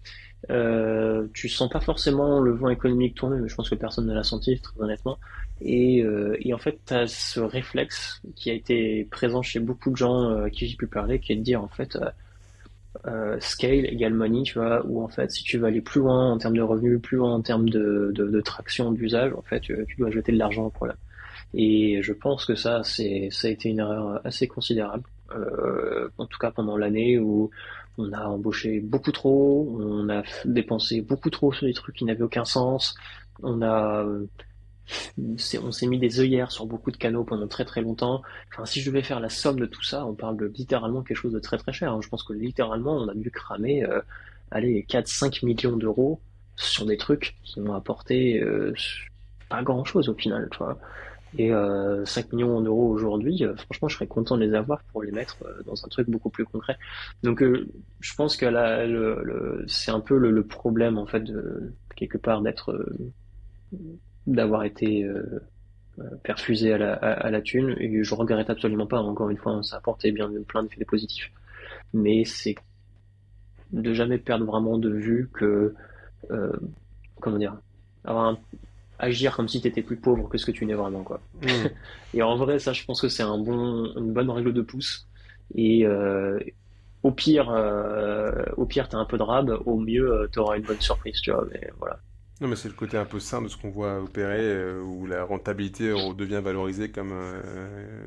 tu sens pas forcément le vent économique tourner, mais je pense que personne ne l'a senti, très honnêtement. Et en fait, tu as ce réflexe qui a été présent chez beaucoup de gens à qui j'ai pu parler, qui est de dire en fait scale égale money, tu vois, où en fait si tu veux aller plus loin en termes de revenus, plus loin en termes de traction d'usage, en fait tu dois jeter de l'argent au problème. Et je pense que ça a été une erreur assez considérable. En tout cas pendant l'année où on a embauché beaucoup trop, on a dépensé beaucoup trop sur des trucs qui n'avaient aucun sens. On a, on s'est mis des œillères sur beaucoup de canaux pendant très très longtemps. Enfin, si je devais faire la somme de tout ça, on parle de littéralement quelque chose de très très cher, hein. Je pense que littéralement, on a dû cramer, allez, 4-5 millions d'euros sur des trucs qui m'ont apporté pas grand chose au final, tu vois. Et 5 millions d'euros aujourd'hui, franchement, je serais content de les avoir pour les mettre dans un truc beaucoup plus concret. Donc, je pense que c'est un peu le problème, en fait, quelque part, d'avoir été perfusé à la thune. Et je regrette absolument pas, encore une fois, hein, ça a apporté bien plein d'effets positifs. Mais c'est de jamais perdre vraiment de vue que, euh, comment dire, avoir agir comme si tu étais plus pauvre que ce que tu n'es vraiment, quoi. Hmm. Et en vrai, ça, je pense que c'est une bonne règle de pouce. Et au pire, t'as un peu de rab. Au mieux, t'auras une bonne surprise, tu vois. Mais voilà. Non, mais c'est le côté un peu sain de ce qu'on voit opérer, où la rentabilité devient valorisée comme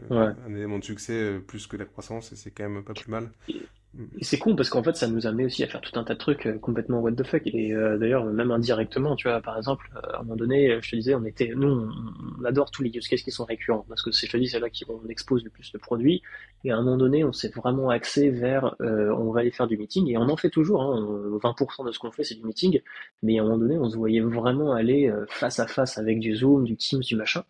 Ouais. un élément de succès plus que la croissance, et c'est quand même pas plus mal. Et, Mm. et c'est con parce qu'en fait, ça nous amené aussi à faire tout un tas de trucs complètement what the fuck. Et d'ailleurs, même indirectement, tu vois, par exemple, à un moment donné, je te disais, on adore tous les use cases qui sont récurrents parce que je te dis, c'est là qu'on expose le plus de produits. Et à un moment donné, on s'est vraiment axé vers, on va aller faire du meeting et on en fait toujours. Hein, 20% de ce qu'on fait, c'est du meeting. Mais à un moment donné, on se voyait vraiment aller face à face avec du Zoom, du Teams, du machin.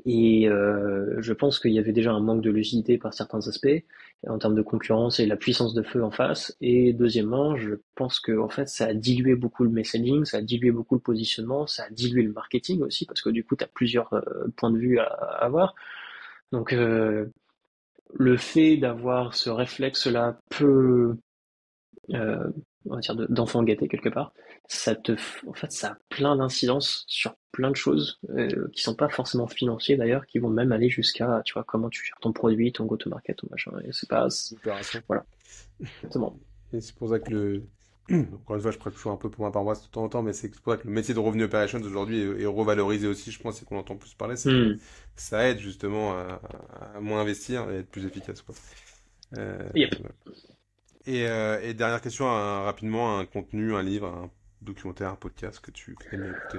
Et je pense qu'il y avait déjà un manque de lucidité par certains aspects en termes de concurrence et la puissance de feu en face. Et deuxièmement, je pense que en fait, ça a dilué beaucoup le messaging, ça a dilué beaucoup le positionnement, ça a dilué le marketing aussi parce que du coup, tu as plusieurs points de vue à avoir. Donc, le fait d'avoir ce réflexe-là peut euh, on va dire d'enfant gâté quelque part, en fait, ça a plein d'incidences sur plein de choses qui sont pas forcément financiers d'ailleurs, qui vont même aller jusqu'à, tu vois, comment tu gères ton produit, ton go-to-market, ton machin. Et c'est pas, Opération. voilà, exactement. Et c'est pour ça que encore une fois, je prête toujours un peu pour ma paroisse de temps en temps, mais c'est pour ça que le métier de Revenue Operations aujourd'hui est revalorisé aussi, je pense, et qu'on entend plus parler, c'est que Hmm. ça aide justement à moins investir et être plus efficace, quoi. Yep. Voilà. Et dernière question, rapidement, un contenu, un livre, un documentaire, un podcast que aimes bien écouter.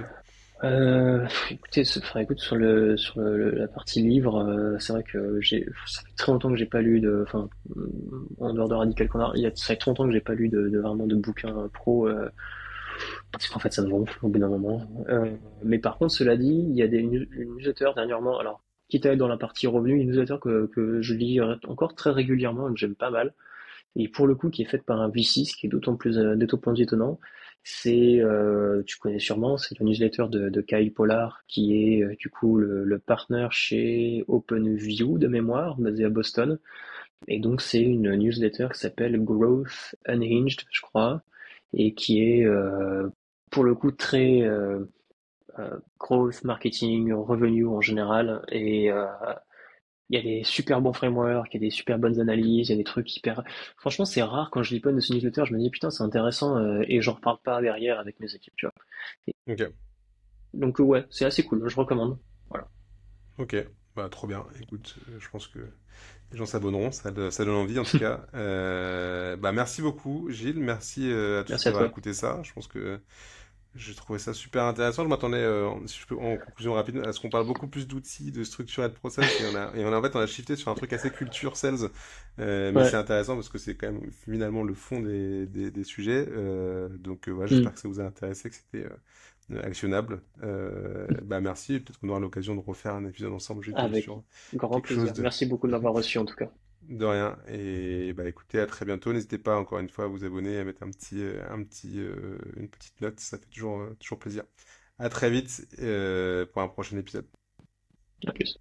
Écoutez, écoute, la partie livre, c'est vrai que ça fait très longtemps que j'ai pas lu enfin, en dehors de Radical Candor, ça fait très longtemps que j'ai pas lu vraiment de bouquins pro, parce qu'en fait, ça me gonfle au bout d'un moment. Mais par contre, cela dit, il y a une newsletter dernièrement, alors, quitte à être dans la partie revenu, une newsletter que je lis encore très régulièrement et que j'aime pas mal, et pour le coup qui est faite par un VC, ce qui est d'autant plus étonnant, c'est, tu connais sûrement, c'est le newsletter de Kyle Pollard, qui est du coup le partner chez OpenView de mémoire, basé à Boston. Et donc c'est une newsletter qui s'appelle Growth Unhinged, je crois, et qui est pour le coup très growth marketing, revenu en général, et il y a des super bons frameworks, il y a des super bonnes analyses, il y a des trucs hyper. Franchement, c'est rare quand je lis pas une de ces newsletters, je me dis putain, c'est intéressant et j'en reparle pas derrière avec mes équipes, tu vois. Et Ok, donc ouais, c'est assez cool, je recommande. Voilà. ok, bah trop bien. Écoute, je pense que les gens s'abonneront, ça donne envie en tout cas. Bah merci beaucoup, Gilles. Merci à tous Merci à d'avoir toi. écouté ça. Je pense que j'ai trouvé ça super intéressant. Je m'attendais, si je peux, en conclusion rapide, à ce qu'on parle beaucoup plus d'outils, de structure et de process. En fait, on a shifté sur un truc assez culture sales. Mais c'est Ouais. intéressant parce que c'est quand même finalement le fond des sujets. Donc, voilà, Hmm. j'espère que ça vous a intéressé, que c'était actionnable. Bah, merci. Peut-être qu'on aura l'occasion de refaire un épisode ensemble, Gilles, peut-être Avec sur grand quelque chose plaisir. Merci beaucoup de m'avoir reçu en tout cas. de rien. Et bah, écoutez, à très bientôt. N'hésitez pas, encore une fois, à vous abonner, à mettre une petite note. Ça fait toujours plaisir. À très vite pour un prochain épisode. À plus.